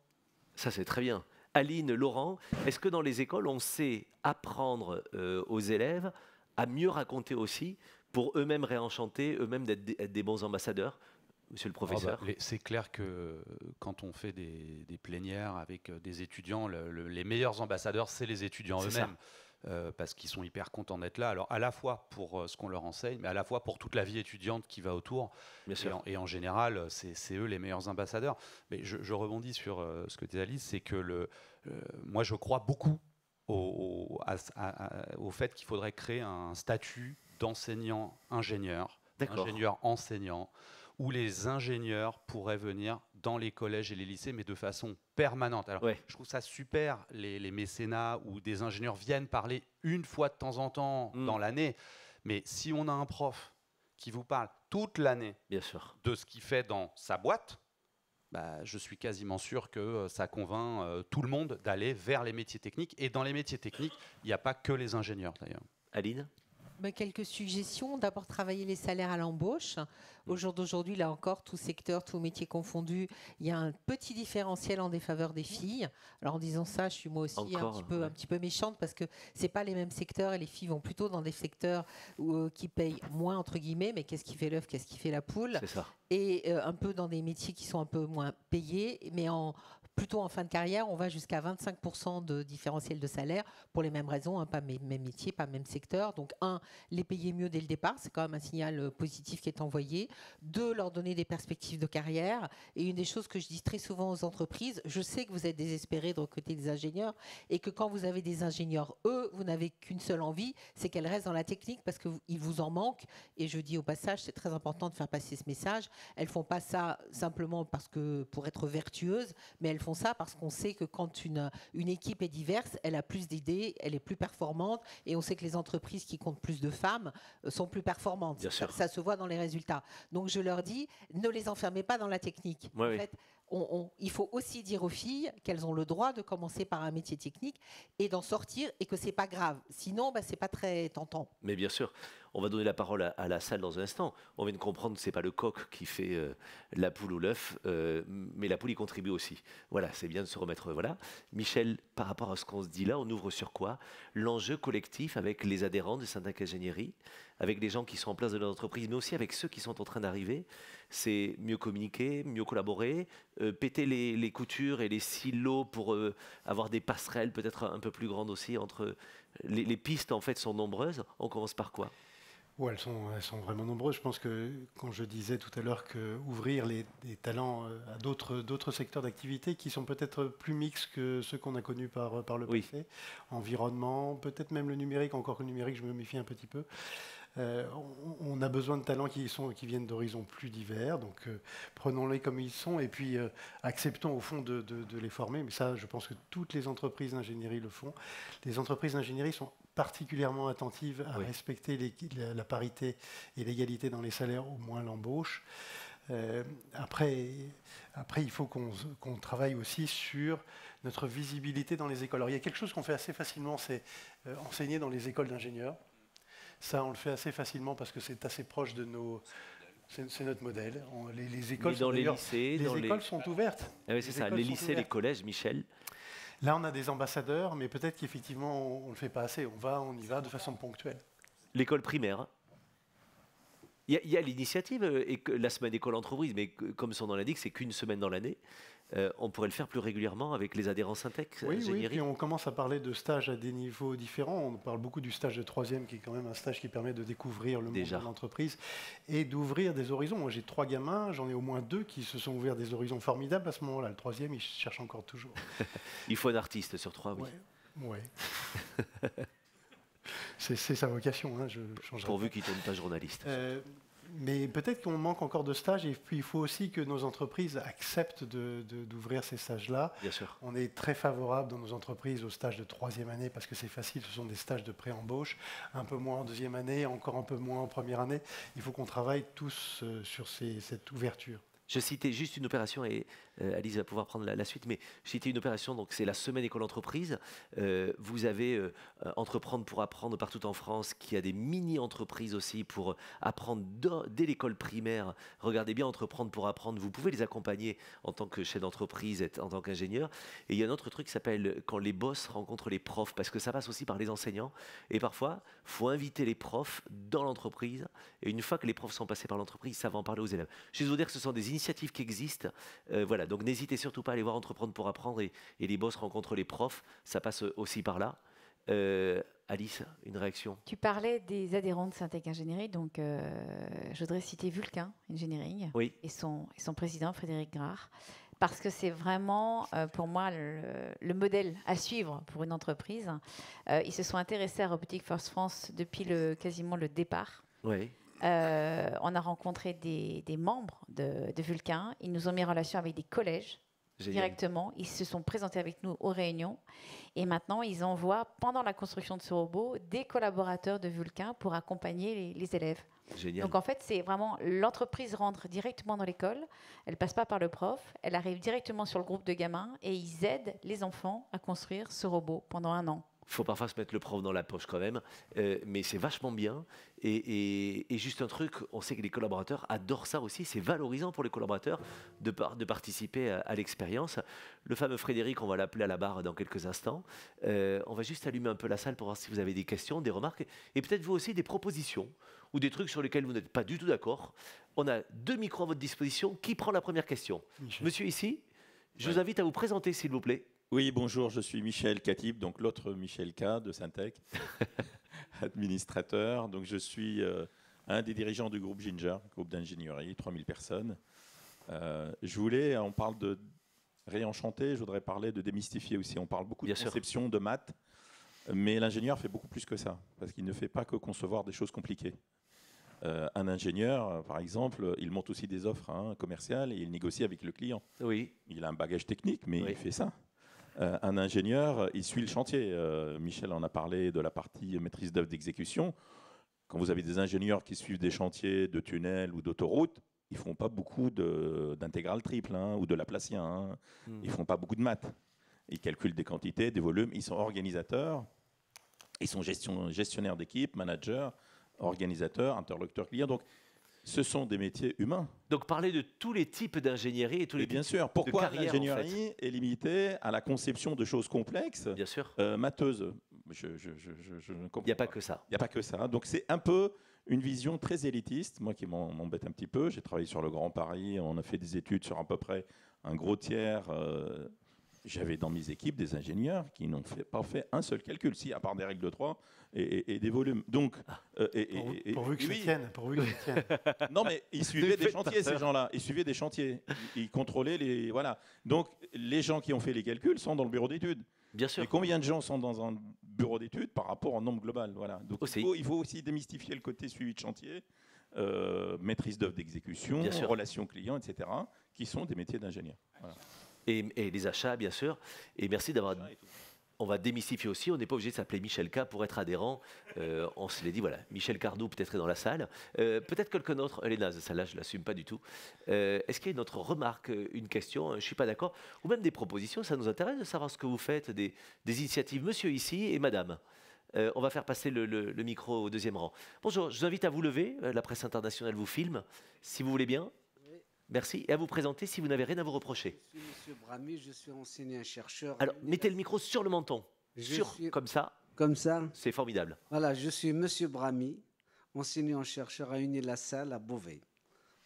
Ça, c'est très bien. Aline, Laurent, est-ce que dans les écoles, on sait apprendre aux élèves à mieux raconter aussi pour eux-mêmes réenchanter, eux-mêmes être des bons ambassadeurs? Monsieur le professeur. C'est clair que quand on fait des plénières avec des étudiants, les meilleurs ambassadeurs, c'est les étudiants eux-mêmes. Parce qu'ils sont hyper contents d'être là. Alors à la fois pour ce qu'on leur enseigne, mais à la fois pour toute la vie étudiante qui va autour. Bien sûr. Et en général, c'est eux les meilleurs ambassadeurs. Mais je rebondis sur ce que disait Alice, c'est que moi je crois beaucoup au fait qu'il faudrait créer un statut d'enseignant-ingénieur, ingénieur-enseignant, où les ingénieurs pourraient venir dans les collèges et les lycées, mais de façon permanente. Alors, je trouve ça super, les mécénats où des ingénieurs viennent parler une fois de temps en temps dans l'année. Mais si on a un prof qui vous parle toute l'année de ce qu'il fait dans sa boîte, bah, je suis quasiment sûr que ça convainc tout le monde d'aller vers les métiers techniques. Et dans les métiers techniques, il n'y a pas que les ingénieurs, d'ailleurs. Aline ? Quelques suggestions. D'abord, travailler les salaires à l'embauche. Au jour d'aujourd'hui, là encore, tout secteur, tout métier confondu, il y a un petit différentiel en défaveur des filles. Alors en disant ça, je suis moi aussi un petit peu méchante parce que c'est pas les mêmes secteurs et les filles vont plutôt dans des secteurs qui payent moins entre guillemets. Mais qu'est-ce qui fait l'œuf, qu'est-ce qui fait la poule? C'est ça. Et un peu dans des métiers qui sont un peu moins payés, mais plutôt en fin de carrière, on va jusqu'à 25% de différentiel de salaire pour les mêmes raisons, hein, pas même métier, pas même secteur. Donc, les payer mieux dès le départ, c'est quand même un signal positif qui est envoyé. 2, leur donner des perspectives de carrière. Et une des choses que je dis très souvent aux entreprises, je sais que vous êtes désespérés de recruter des ingénieurs et que quand vous avez des ingénieurs, vous n'avez qu'une seule envie, c'est qu'elles restent dans la technique parce qu'il vous en manque. Et je dis au passage, c'est très important de faire passer ce message. Elles font pas ça simplement parce que pour être vertueuses, mais elles font ça parce qu'on sait que quand une équipe est diverse, elle a plus d'idées, elle est plus performante, et on sait que les entreprises qui comptent plus de femmes sont plus performantes. Bien sûr. Ça se voit dans les résultats. Donc je leur dis, ne les enfermez pas dans la technique. En fait, il faut aussi dire aux filles qu'elles ont le droit de commencer par un métier technique et d'en sortir, et que c'est pas grave. Sinon, c'est pas très tentant. Mais bien sûr, on va donner la parole à la salle dans un instant. On vient de comprendre que c'est pas le coq qui fait la poule ou l'œuf, mais la poule y contribue aussi. Voilà, c'est bien de se remettre. Voilà, Michel, par rapport à ce qu'on se dit là, on ouvre sur quoi? L'enjeu collectif avec les adhérents de Syntac Ingénierie, avec les gens qui sont en place de l'entreprise, mais aussi avec ceux qui sont en train d'arriver. C'est mieux communiquer, mieux collaborer, péter les coutures et les silos pour avoir des passerelles peut-être un peu plus grandes aussi entre les pistes. En fait, sont nombreuses. On commence par quoi? Ouais, elles sont vraiment nombreuses. Je pense que quand je disais tout à l'heure qu'ouvrir les talents à d'autres secteurs d'activité qui sont peut-être plus mixtes que ceux qu'on a connus par le passé, environnement, peut-être même le numérique, encore que le numérique, je me méfie un petit peu. On a besoin de talents qui viennent d'horizons plus divers, donc prenons-les comme ils sont et puis acceptons au fond de les former. Mais ça, je pense que toutes les entreprises d'ingénierie le font. Les entreprises d'ingénierie sont particulièrement attentives à respecter la parité et l'égalité dans les salaires, au moins l'embauche. Après, il faut qu'on travaille aussi sur notre visibilité dans les écoles. Alors, il y a quelque chose qu'on fait assez facilement, c'est enseigner dans les écoles d'ingénieurs. Ça, on le fait assez facilement parce que c'est assez proche de nos... C'est notre modèle. Les écoles, dans les lycées, écoles sont ouvertes. Ah oui, c'est ça, les lycées, les collèges, Michel. Là, on a des ambassadeurs, mais peut-être qu'effectivement, on ne le fait pas assez. On y va de façon ponctuelle. L'école primaire. Il y a l'initiative, la semaine école-entreprise, mais comme son nom l'indique, c'est qu'une semaine dans l'année. On pourrait le faire plus régulièrement avec les adhérents Syntac Ingénierie. Oui, puis on commence à parler de stages à des niveaux différents. On parle beaucoup du stage de 3e, qui est quand même un stage qui permet de découvrir le monde de l'entreprise et d'ouvrir des horizons. Moi, j'ai 3 gamins, j'en ai au moins 2 qui se sont ouverts des horizons formidables à ce moment-là. Le 3e, il cherche encore toujours. Il faut un artiste sur 3, oui. Oui. C'est sa vocation. Hein, pourvu qu'il ne tourne pas journaliste. Mais peut-être qu'on manque encore de stages, et puis il faut aussi que nos entreprises acceptent d'ouvrir ces stages-là. Bien sûr. On est très favorable dans nos entreprises aux stages de 3e année parce que c'est facile, ce sont des stages de pré-embauche, un peu moins en 2e année, encore un peu moins en 1re année. Il faut qu'on travaille tous sur cette ouverture. Je citais juste une opération, et Alice va pouvoir prendre la suite, mais je citais une opération, donc c'est la semaine école entreprise. Vous avez Entreprendre pour apprendre partout en France, qui a des mini-entreprises aussi pour apprendre dès l'école primaire. Regardez bien Entreprendre pour apprendre, vous pouvez les accompagner en tant que chef d'entreprise, en tant qu'ingénieur. Et il y a un autre truc qui s'appelle quand les boss rencontrent les profs, parce que ça passe aussi par les enseignants. Et parfois, il faut inviter les profs dans l'entreprise. Et une fois que les profs sont passés par l'entreprise, ça va en parler aux élèves. Je vais vous dire que ce sont des initiatives qui existent. Voilà, donc n'hésitez surtout pas à aller voir Entreprendre pour apprendre et les boss rencontrent les profs. Ça passe aussi par là. Alice, une réaction? Tu parlais des adhérents de Syntec Ingénierie, donc je voudrais citer Vulcain Engineering et son président Frédéric Grard, parce que c'est vraiment pour moi le modèle à suivre pour une entreprise. Ils se sont intéressés à Robotics First France depuis quasiment le départ. Oui. On a rencontré des membres de Vulcain. Ils nous ont mis en relation avec des collèges. Génial. Directement. Ils se sont présentés avec nous aux réunions. Et maintenant, ils envoient, pendant la construction de ce robot, des collaborateurs de Vulcain pour accompagner les élèves. Génial. Donc en fait, c'est vraiment l'entreprise rentre directement dans l'école. Elle ne passe pas par le prof. Elle arrive directement sur le groupe de gamins et ils aident les enfants à construire ce robot pendant 1 an. Il faut parfois se mettre le prof dans la poche quand même, mais c'est vachement bien. Et juste un truc, on sait que les collaborateurs adorent ça aussi, c'est valorisant pour les collaborateurs de participer à l'expérience. Le fameux Frédéric, on va l'appeler à la barre dans quelques instants. On va juste allumer un peu la salle pour voir si vous avez des questions, des remarques, et peut-être vous aussi des propositions, ou des trucs sur lesquels vous n'êtes pas du tout d'accord. On a 2 micros à votre disposition. Qui prend la première question? Monsieur ici, je vous invite à vous présenter s'il vous plaît. Oui, bonjour, je suis Michel Katib, donc l'autre Michel K de Syntec, administrateur. Donc je suis un des dirigeants du groupe Ginger, groupe d'ingénierie, 3000 personnes. On parle de réenchanter, je voudrais parler de démystifier aussi. On parle beaucoup de conception, de maths, mais l'ingénieur fait beaucoup plus que ça, parce qu'il ne fait pas que concevoir des choses compliquées. Un ingénieur, par exemple, il monte aussi des offres commerciales et il négocie avec le client. Oui. Il a un bagage technique, mais il fait ça. Un ingénieur, il suit le chantier. Michel en a parlé de la partie maîtrise d'œuvre d'exécution. Quand vous avez des ingénieurs qui suivent des chantiers de tunnels ou d'autoroutes, ils ne font pas beaucoup d'intégral triple ou de laplacien. Ils ne font pas beaucoup de maths. Ils calculent des quantités, des volumes. Ils sont organisateurs. Ils sont gestionnaires d'équipe, managers, organisateurs, interlocuteurs clients. Donc, ce sont des métiers humains. Donc parler de tous les types d'ingénierie et tous les bien sûr. Pourquoi l'ingénierie est limitée à la conception de choses complexes, bien sûr, matheuses? Je ne comprends pas. Il n'y a pas que ça. Il n'y a pas que ça. Donc c'est un peu une vision très élitiste, moi qui m'embête un petit peu. J'ai travaillé sur le Grand Paris, on a fait des études sur à peu près un gros tiers. J'avais dans mes équipes des ingénieurs qui n'ont pas fait un seul calcul, si, à part des règles de 3 et des volumes. Donc, pourvu que ça tienne. Non, mais ils suivaient des chantiers, ces gens-là. Ils suivaient des chantiers. Ils contrôlaient les... Voilà. Donc, les gens qui ont fait les calculs sont dans le bureau d'études. Bien sûr. Et combien de gens sont dans un bureau d'études par rapport au nombre global? Voilà. Donc, il faut aussi démystifier le côté suivi de chantier, maîtrise d'œuvre d'exécution, relations clients, etc., qui sont des métiers d'ingénieur. Voilà. Et les achats, bien sûr. Et merci d'avoir... On va démystifier aussi, on n'est pas obligé de s'appeler Michel K pour être adhérent. On se l'est dit, voilà, Michel Cardou peut-être est dans la salle. Peut-être quelqu'un d'autre, elle est naze, celle-là, je ne l'assume pas du tout. Est-ce qu'il y a une autre remarque, une question, je ne suis pas d'accord, ou même des propositions? Ça nous intéresse de savoir ce que vous faites, des initiatives. Monsieur ici et madame. On va faire passer le micro au deuxième rang. Bonjour, je vous invite à vous lever, la presse internationale vous filme, si vous voulez bien. Merci. Et à vous présenter si vous n'avez rien à vous reprocher. Je suis Monsieur Brami, je suis enseignant-chercheur. Alors, mettez le micro sur le menton. Comme ça. Comme ça. C'est formidable. Voilà, je suis Monsieur Brami, enseignant-chercheur à Unis-la-Salle à Beauvais.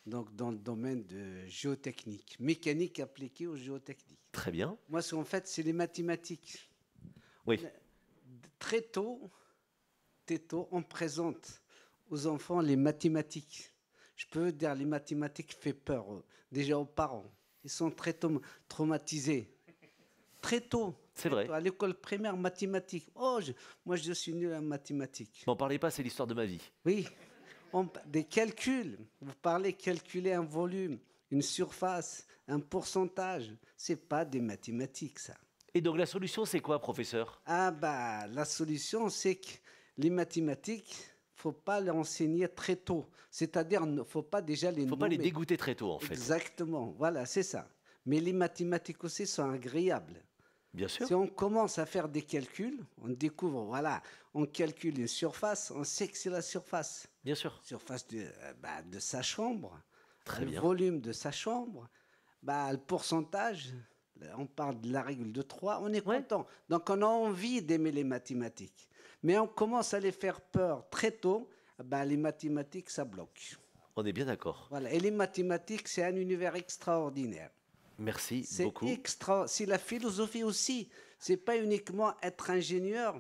Donc, dans le domaine de géotechnique, mécanique appliquée aux géotechniques. Très bien. Moi, en fait, c'est les mathématiques. Oui. Très tôt, on présente aux enfants les mathématiques. Je peux dire les mathématiques font peur déjà aux parents. Ils sont très traumatisés. Très tôt. C'est vrai. À l'école primaire, mathématiques. Moi, je suis nul en mathématiques. M'en parlez pas, c'est l'histoire de ma vie. Oui. Des calculs. Vous parlez calculer un volume, une surface, un pourcentage. C'est pas des mathématiques, ça. Et donc la solution, c'est quoi, professeur? La solution, c'est que les mathématiques faut pas les enseigner très tôt. C'est-à-dire, il ne faut pas déjà les Il ne faut pas les dégoûter très tôt, en fait. Exactement, voilà, c'est ça. Mais les mathématiques aussi sont agréables. Bien sûr. Si on commence à faire des calculs, on découvre, voilà, on calcule une surface, on sait que c'est la surface. Bien sûr. Surface de sa chambre, Très le bien. volume de sa chambre, le pourcentage, on parle de la règle de 3, on est content. Donc on a envie d'aimer les mathématiques. Mais on commence à les faire peur très tôt, les mathématiques, ça bloque. On est bien d'accord. Voilà. Et les mathématiques, c'est un univers extraordinaire. Merci beaucoup. C'est la philosophie aussi. C'est pas uniquement être ingénieur.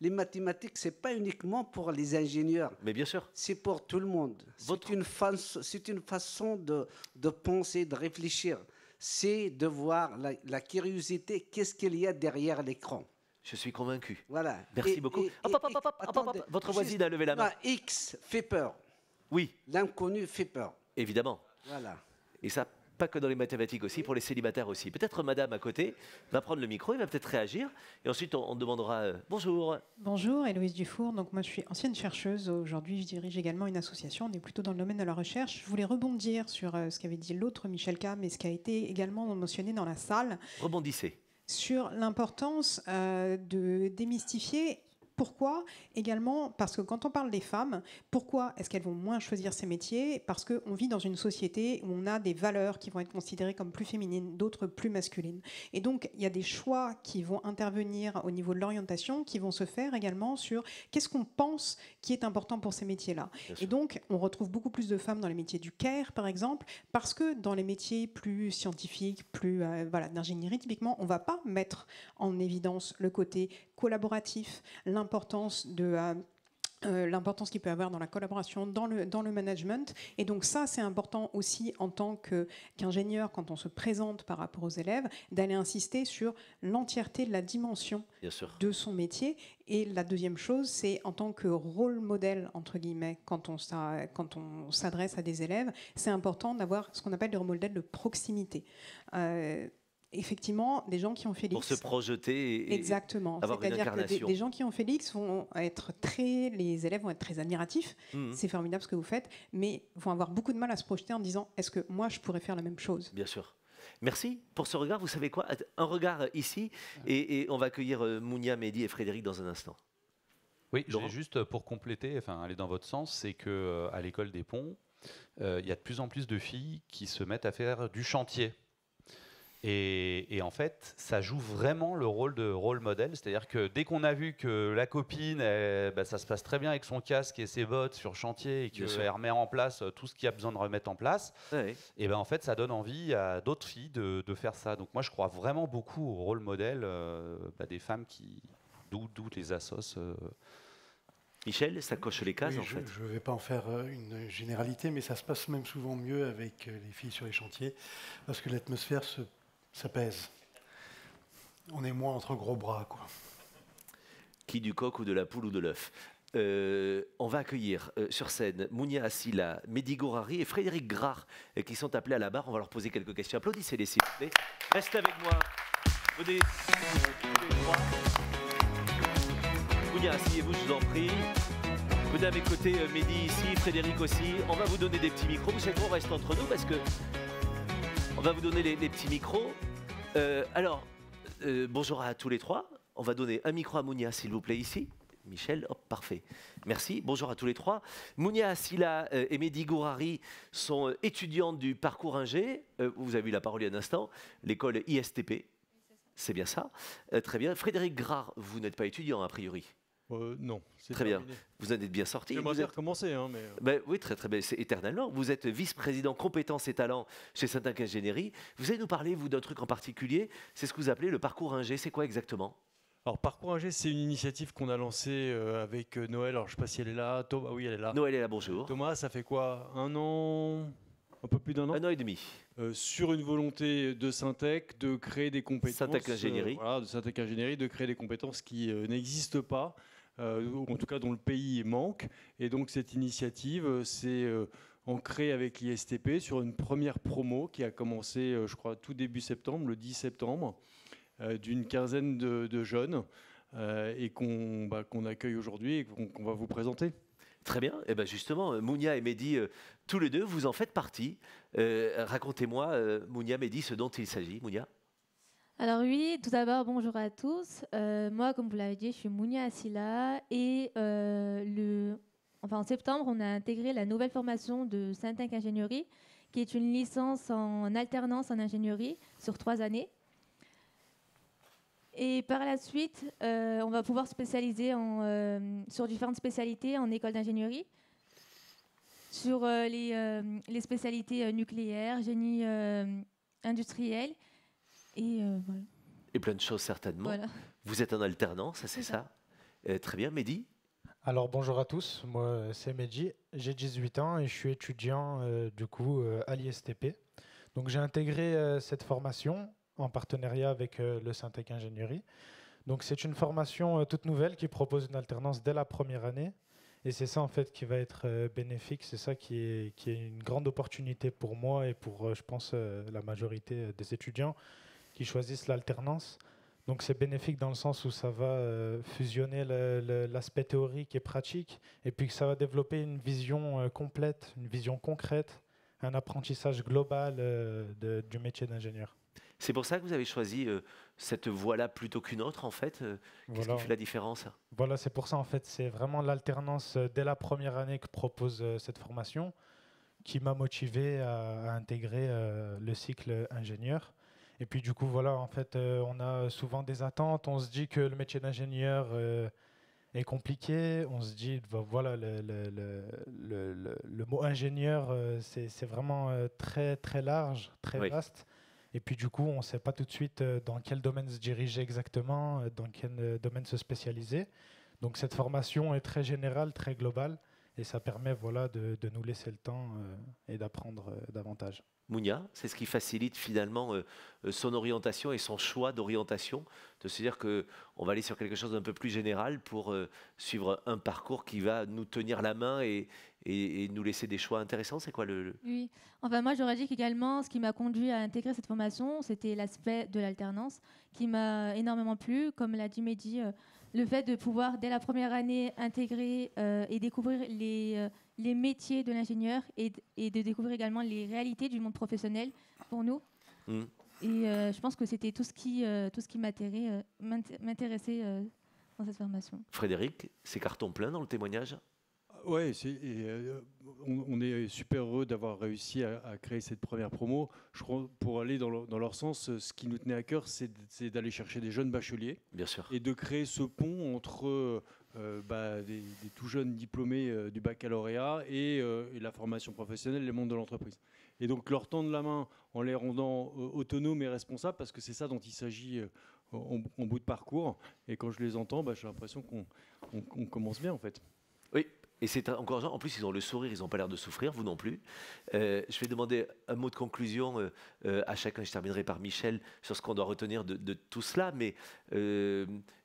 Les mathématiques, c'est pas uniquement pour les ingénieurs. Mais bien sûr. C'est pour tout le monde. C'est une façon de penser, de réfléchir. C'est de voir la curiosité. Qu'est-ce qu'il y a derrière l'écran? Je suis convaincu. Voilà. Merci beaucoup. Hop, votre voisine a levé la main. X fait peur. Oui. L'inconnu fait peur. Évidemment. Voilà. Et ça, pas que dans les mathématiques aussi, pour les célibataires aussi. Peut-être madame à côté va prendre le micro, il va peut-être réagir. Et ensuite, on demandera bonjour. Bonjour, Héloïse Dufour. Donc, moi, je suis ancienne chercheuse. Aujourd'hui, je dirige également une association. On est plutôt dans le domaine de la recherche. Je voulais rebondir sur ce qu'avait dit l'autre Michel K, mais ce qui a été également mentionné dans la salle. Rebondissez. Sur l'importance de démystifier. Pourquoi? Également parce que quand on parle des femmes, pourquoi est-ce qu'elles vont moins choisir ces métiers? Parce qu'on vit dans une société où on a des valeurs qui vont être considérées comme plus féminines, d'autres plus masculines. Et donc, il y a des choix qui vont intervenir au niveau de l'orientation, qui vont se faire également sur qu'est-ce qu'on pense qui est important pour ces métiers-là. Et donc, on retrouve beaucoup plus de femmes dans les métiers du care, par exemple, parce que dans les métiers plus scientifiques, plus d'ingénierie, typiquement, on ne va pas mettre en évidence le côté collaboratif, l'importance qu'il peut avoir dans la collaboration, dans le management. Et donc ça, c'est important aussi en tant qu'ingénieur, quand on se présente par rapport aux élèves, d'aller insister sur l'entièreté de la dimension de son métier. Et la deuxième chose, c'est en tant que rôle modèle, entre guillemets, quand on s'adresse à des élèves, c'est important d'avoir ce qu'on appelle des rôles modèles de proximité. Effectivement, des gens qui ont fait l'X... Pour se projeter et exactement. avoir une incarnation. C'est-à-dire que des gens qui ont fait l'X les élèves vont être très admiratifs, c'est formidable ce que vous faites, mais vont avoir beaucoup de mal à se projeter en disant, est-ce que moi je pourrais faire la même chose? Bien sûr. Merci pour ce regard. Vous savez quoi? Un regard ici, et on va accueillir Mounia, Mehdi et Frédéric dans un instant. Oui, juste pour compléter, aller dans votre sens, c'est qu'à l'école des ponts, il y a de plus en plus de filles qui se mettent à faire du chantier. Et en fait, ça joue vraiment le rôle de rôle modèle. C'est-à-dire que dès qu'on a vu que la copine, ça se passe très bien avec son casque et ses bottes sur chantier et qu'elle remet en place tout ce qu'il y a besoin de remettre en place, et en fait, ça donne envie à d'autres filles de faire ça. Donc moi, je crois vraiment beaucoup au rôle modèle des femmes d'où les assos. Michel, ça coche les cases, oui, en fait. Je ne vais pas en faire une généralité, mais ça se passe même souvent mieux avec les filles sur les chantiers, parce que l'atmosphère s'apaise. On est moins entre gros bras, quoi. Qui du coq ou de la poule ou de l'œuf? On va accueillir sur scène Mounia Assila, Mehdi Gourari et Frédéric Grard qui sont appelés à la barre. On va leur poser quelques questions. Applaudissez-les, s'il vous plaît. Restez avec moi. Venez tous les trois. Mounia, asseyez-vous, je vous en prie. Venez à mes côtés, Mehdi ici, Frédéric aussi. On va vous donner des petits micros. Vous savez quoi, on reste entre nous parce que on va vous donner les petits micros. Bonjour à tous les trois. On va donner un micro à Mounia, s'il vous plaît, ici. Michel, hop, parfait. Merci. Bonjour à tous les trois. Mounia Assila et Mehdi Gourari sont étudiantes du parcours Ingé. Vous avez eu la parole il y a un instant. L'école ISTP. C'est bien ça. Très bien. Frédéric Grard, vous n'êtes pas étudiant, a priori. Non. Très bien. Vous en êtes bien sorti. J'aimerais bien recommencer. Mais... oui, très très bien. C'est éternellement. Vous êtes vice-président compétences et talents chez Saint-Inc Ingénierie. Vous allez nous parler, vous, d'un truc en particulier. C'est ce que vous appelez le parcours Ingé. C'est quoi exactement? Alors, Parcours Ingé, c'est une initiative qu'on a lancée avec Noël. Alors, je ne sais pas si elle est là. Thomas, oui, elle est là. Noël est là, bonjour. Thomas, ça fait quoi? Un an? Un peu plus d'un an? Un an et demi. Sur une volonté de Syntec de créer des compétences. Syntec Ingénierie. De Syntec Ingénierie, de créer des compétences qui n'existent pas, en tout cas dont le pays manque. Et donc, cette initiative, c'est ancré avec l'ISTP sur une première promo qui a commencé, je crois, tout début septembre, le 10 septembre, d'une quinzaine de jeunes et qu'on accueille aujourd'hui et qu'on va vous présenter. Très bien. Et ben justement, Mounia et Mehdi, tous les deux, vous en faites partie. Racontez-moi, Mounia, Mehdi, ce dont il s'agit. Mounia. Alors oui, tout d'abord, bonjour à tous. Moi, comme vous l'avez dit, je suis Mounia Assila et en septembre, on a intégré la nouvelle formation de Syntec Ingénierie, qui est une licence en alternance en ingénierie sur 3 années. Et par la suite, on va pouvoir spécialiser sur différentes spécialités en école d'ingénierie, sur les spécialités nucléaires, génie industriel, et voilà. Et plein de choses certainement. Voilà. Vous êtes en alternance, c'est ça. Très bien, Mehdi. Alors bonjour à tous, moi c'est Mehdi, j'ai 18 ans et je suis étudiant à l'ISTP. Donc j'ai intégré cette formation en partenariat avec le Syntec Ingénierie. Donc c'est une formation toute nouvelle qui propose une alternance dès la première année. Et c'est ça en fait qui va être bénéfique, c'est ça qui est une grande opportunité pour moi et pour, je pense, la majorité des étudiants qui choisissent l'alternance. Donc c'est bénéfique dans le sens où ça va fusionner l'aspect théorique et pratique, et puis que ça va développer une vision complète, une vision concrète, un apprentissage global du métier d'ingénieur. C'est pour ça que vous avez choisi cette voie-là plutôt qu'une autre, en fait. Qu'est-ce qui fait la différence? Voilà, c'est pour ça, en fait. C'est vraiment l'alternance dès la première année que propose cette formation qui m'a motivé à intégrer le cycle ingénieur. Et puis, du coup, voilà, en fait, on a souvent des attentes. On se dit que le métier d'ingénieur est compliqué. On se dit, voilà, le mot ingénieur, c'est vraiment très, très large, très vaste. Et puis du coup, on ne sait pas tout de suite dans quel domaine se diriger exactement, dans quel domaine se spécialiser. Donc cette formation est très générale, très globale, et ça permet de nous laisser le temps et d'apprendre davantage. Mounia, c'est ce qui facilite finalement son orientation et son choix d'orientation, de se dire qu'on va aller sur quelque chose d'un peu plus général pour suivre un parcours qui va nous tenir la main et nous laisser des choix intéressants. C'est quoi Oui, enfin moi j'aurais dit qu'également ce qui m'a conduit à intégrer cette formation, c'était l'aspect de l'alternance qui m'a énormément plu, comme l'a dit Mehdi, le fait de pouvoir dès la première année intégrer et découvrir les métiers de l'ingénieur et de découvrir également les réalités du monde professionnel pour nous. Et je pense que c'était tout ce qui m'intéressait dans cette formation. Frédéric, c'est carton plein dans le témoignage? Oui, on est super heureux d'avoir réussi à créer cette première promo. Je crois pour aller dans leur sens, ce qui nous tenait à cœur, c'est d'aller chercher des jeunes bacheliers. Bien sûr. Et de créer ce pont entre des tout jeunes diplômés du baccalauréat et la formation professionnelle, le monde de l'entreprise. Et donc leur tendre la main en les rendant autonomes et responsables, parce que c'est ça dont il s'agit en bout de parcours. Et quand je les entends, j'ai l'impression qu'on commence bien en fait. Oui. Et c'est encourageant. En plus, ils ont le sourire, ils n'ont pas l'air de souffrir, vous non plus. Je vais demander un mot de conclusion à chacun. Je terminerai par Michel sur ce qu'on doit retenir de tout cela. Mais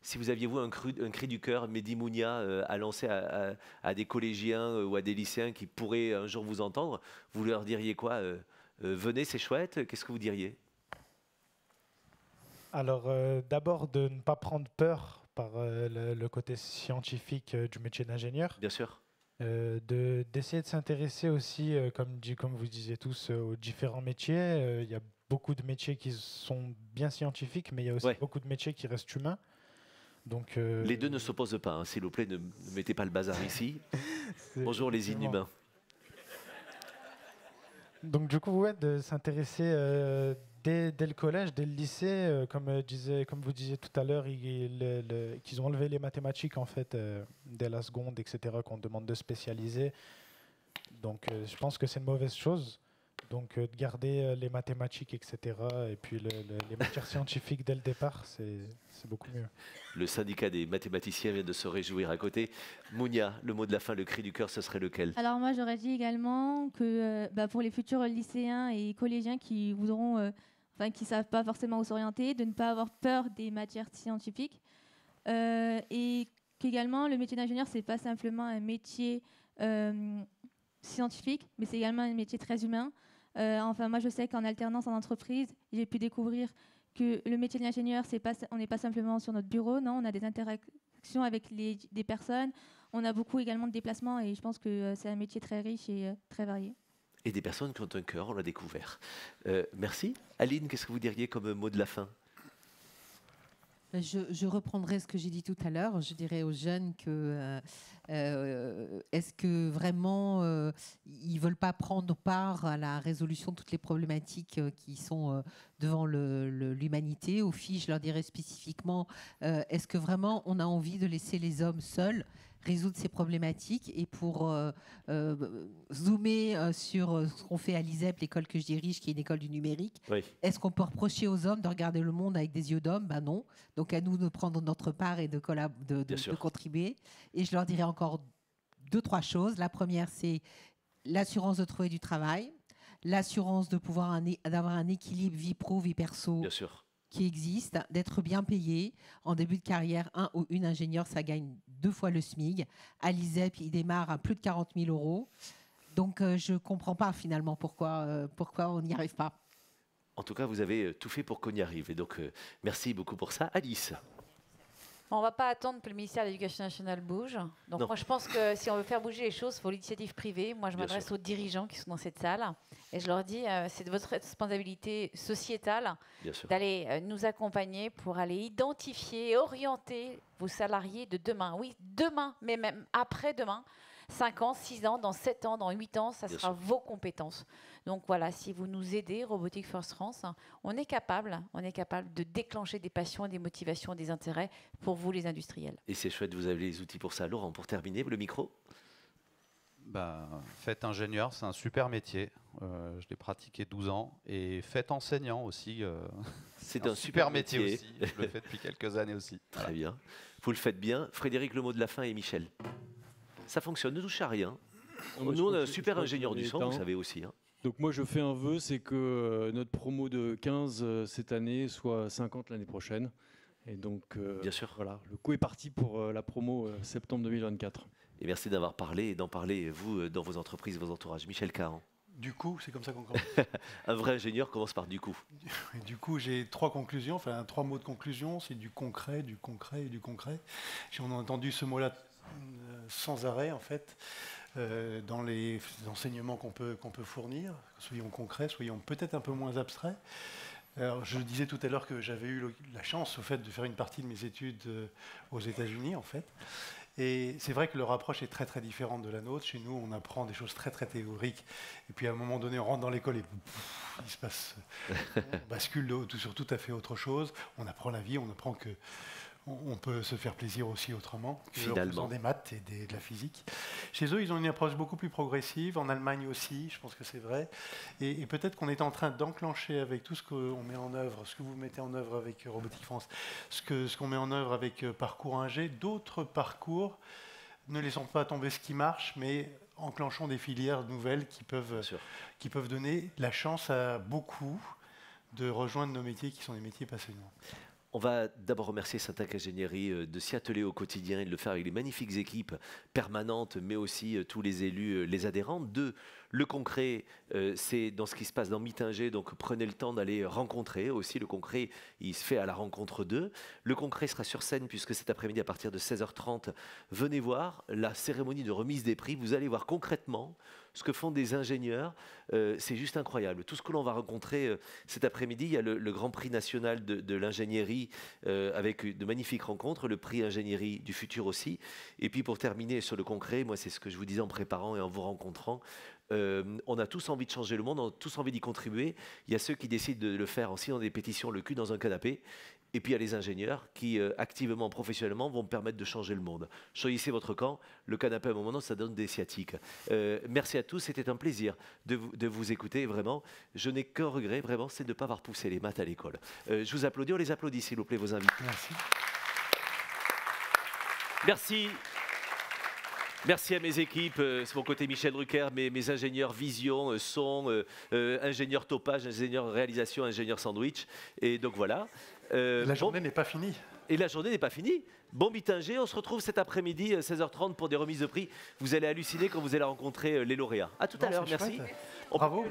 si vous aviez, vous, un cri du cœur, Mehdi, Mounia, à lancer à des collégiens ou à des lycéens qui pourraient un jour vous entendre, vous leur diriez quoi? Venez, c'est chouette. Qu'est-ce que vous diriez? Alors, d'abord, de ne pas prendre peur par le côté scientifique du métier d'ingénieur. Bien sûr. D'essayer de s'intéresser aussi, comme vous disiez tous, aux différents métiers. Il y a beaucoup de métiers qui sont bien scientifiques, mais il y a aussi beaucoup de métiers qui restent humains. Donc, les deux ne s'opposent pas, hein, s'il vous plaît, ne mettez pas le bazar ici. Bonjour les inhumains. Donc du coup, de s'intéresser dès le collège, dès le lycée, comme vous disiez tout à l'heure, qu'ils ont enlevé les mathématiques en fait dès la seconde, etc., qu'on demande de spécialiser. Donc je pense que c'est une mauvaise chose. Donc de garder les mathématiques, etc., et puis les matières scientifiques dès le départ, c'est beaucoup mieux. Le syndicat des mathématiciens vient de se réjouir à côté. Mounia, le mot de la fin, le cri du cœur, ce serait lequel? Alors moi, j'aurais dit également que pour les futurs lycéens et collégiens qui voudront, qui ne savent pas forcément où s'orienter, de ne pas avoir peur des matières scientifiques. Et qu'également, le métier d'ingénieur, ce n'est pas simplement un métier scientifique, mais c'est également un métier très humain. Moi, je sais qu'en alternance en entreprise, j'ai pu découvrir que le métier de l'ingénieur, on n'est pas simplement sur notre bureau, non, on a des interactions interaction avec des personnes. On a beaucoup également de déplacements et je pense que c'est un métier très riche et très varié. Et des personnes qui ont un cœur, on l'a découvert. Merci. Aline, qu'est-ce que vous diriez comme mot de la fin? Je reprendrai ce que j'ai dit tout à l'heure. Je dirais aux jeunes que est-ce que vraiment ils ne veulent pas prendre part à la résolution de toutes les problématiques qui sont devant l'humanité? Aux filles, je leur dirais spécifiquement, est-ce que vraiment on a envie de laisser les hommes seuls résoudre ces problématiques? Et pour zoomer sur ce qu'on fait à l'ISEP, l'école que je dirige, qui est une école du numérique, oui. Est-ce qu'on peut reprocher aux hommes de regarder le monde avec des yeux d'homme? Ben non. Donc à nous de prendre notre part et de contribuer. Et je leur dirais encore 2-3 choses. La première, c'est l'assurance de trouver du travail, l'assurance de pouvoir d'avoir un équilibre vie pro, vie perso. Bien sûr. Qui existe, d'être bien payé. En début de carrière, un ou une ingénieure, ça gagne 2 fois le SMIC. À l'ISEP, il démarre à plus de 40 000 €. Donc, je ne comprends pas finalement pourquoi on n'y arrive pas. En tout cas, vous avez tout fait pour qu'on y arrive. Et donc, merci beaucoup pour ça. Alice? On ne va pas attendre que le ministère de l'Éducation nationale bouge. Donc moi, je pense que si on veut faire bouger les choses, il faut l'initiative privée. Moi, je m'adresse aux dirigeants qui sont dans cette salle. Et je leur dis, c'est de votre responsabilité sociétale d'aller nous accompagner pour aller identifier et orienter vos salariés de demain. Oui, demain, mais même après-demain. 5 ans, 6 ans, dans 7 ans, dans 8 ans, ça sera vos compétences. Donc voilà, si vous nous aidez, Robotics First France, on est capable de déclencher des passions, des motivations, des intérêts pour vous les industriels. Et c'est chouette, vous avez les outils pour ça. Laurent, pour terminer, le micro. Faites ingénieur, c'est un super métier. Je l'ai pratiqué 12 ans. Et faites enseignant aussi. C'est un super métier aussi. Je le fais depuis quelques années aussi. Très bien. Vous le faites bien. Frédéric, le mot de la fin, et Michel. Ça fonctionne, ne touche à rien. Nous, on a un super ingénieur du son, vous savez aussi. Hein. Donc moi, je fais un vœu, c'est que notre promo de 15 cette année soit 50 l'année prochaine. Et donc, bien sûr. Voilà, le coup est parti pour la promo septembre 2024. Et merci d'avoir parlé et d'en parler, vous, dans vos entreprises, vos entourages. Michel Caron. Du coup, c'est comme ça qu'on commence. Un vrai ingénieur commence par du coup. Du coup, j'ai 3 conclusions, enfin 3 mots de conclusion. C'est du concret, du concret et du concret. On a entendu ce mot-là sans arrêt, en fait, dans les enseignements qu'on peut fournir. Soyons concrets, soyons peut-être un peu moins abstraits. Alors, je disais tout à l'heure que j'avais eu la chance, au fait, de faire une partie de mes études aux États-Unis, en fait. Et c'est vrai que leur approche est très très différente de la nôtre. Chez nous, on apprend des choses très très théoriques. Et puis à un moment donné, on rentre dans l'école et il se passe, on bascule sur tout à fait autre chose. On apprend la vie, on apprend que on peut se faire plaisir aussi autrement, en faisant des maths et de la physique. Chez eux, ils ont une approche beaucoup plus progressive. En Allemagne aussi, je pense que c'est vrai. Et peut-être qu'on est en train d'enclencher avec tout ce qu'on met en œuvre, ce que vous mettez en œuvre avec Robotics France, ce qu'on met en œuvre avec Parcours Ingé, d'autres parcours. Ne laissons pas tomber ce qui marche, mais enclenchons des filières nouvelles qui peuvent donner la chance à beaucoup de rejoindre nos métiers qui sont des métiers passionnants. On va d'abord remercier Syntac Ingénierie de s'y atteler au quotidien et de le faire avec les magnifiques équipes permanentes, mais aussi tous les élus, les adhérents. 2, le concret, c'est dans ce qui se passe dans Mitinger, donc prenez le temps d'aller rencontrer. Aussi, le concret, il se fait à la rencontre d'eux. Le concret sera sur scène, puisque cet après-midi, à partir de 16h30, venez voir la cérémonie de remise des prix. Vous allez voir concrètement ce que font des ingénieurs, c'est juste incroyable. Tout ce que l'on va rencontrer cet après-midi, il y a le Grand Prix national de l'ingénierie avec de magnifiques rencontres, le prix ingénierie du futur aussi. Et puis pour terminer sur le concret, moi c'est ce que je vous disais en préparant et en vous rencontrant, on a tous envie de changer le monde, on a tous envie d'y contribuer. Il y a ceux qui décident de le faire en signant des pétitions le cul dans un canapé. Et puis il y a les ingénieurs qui, activement, professionnellement, vont permettre de changer le monde. Choisissez votre camp. Le canapé, à un moment donné, ça donne des sciatiques. Merci à tous. C'était un plaisir de vous écouter. Vraiment, je n'ai qu'un regret, vraiment, c'est de ne pas avoir poussé les maths à l'école. Je vous applaudis. On les applaudit, s'il vous plaît, vos invités. Merci. Merci. Merci à mes équipes, c'est mon côté Michel Drucker, mes ingénieurs vision, son, ingénieurs topage, ingénieurs réalisation, ingénieurs sandwich. Et donc voilà. La journée n'est pas finie. Et la journée n'est pas finie. Bon Mitinger, on se retrouve cet après-midi, 16h30, pour des remises de prix. Vous allez halluciner quand vous allez rencontrer les lauréats. À tout à l'heure, merci. Bravo.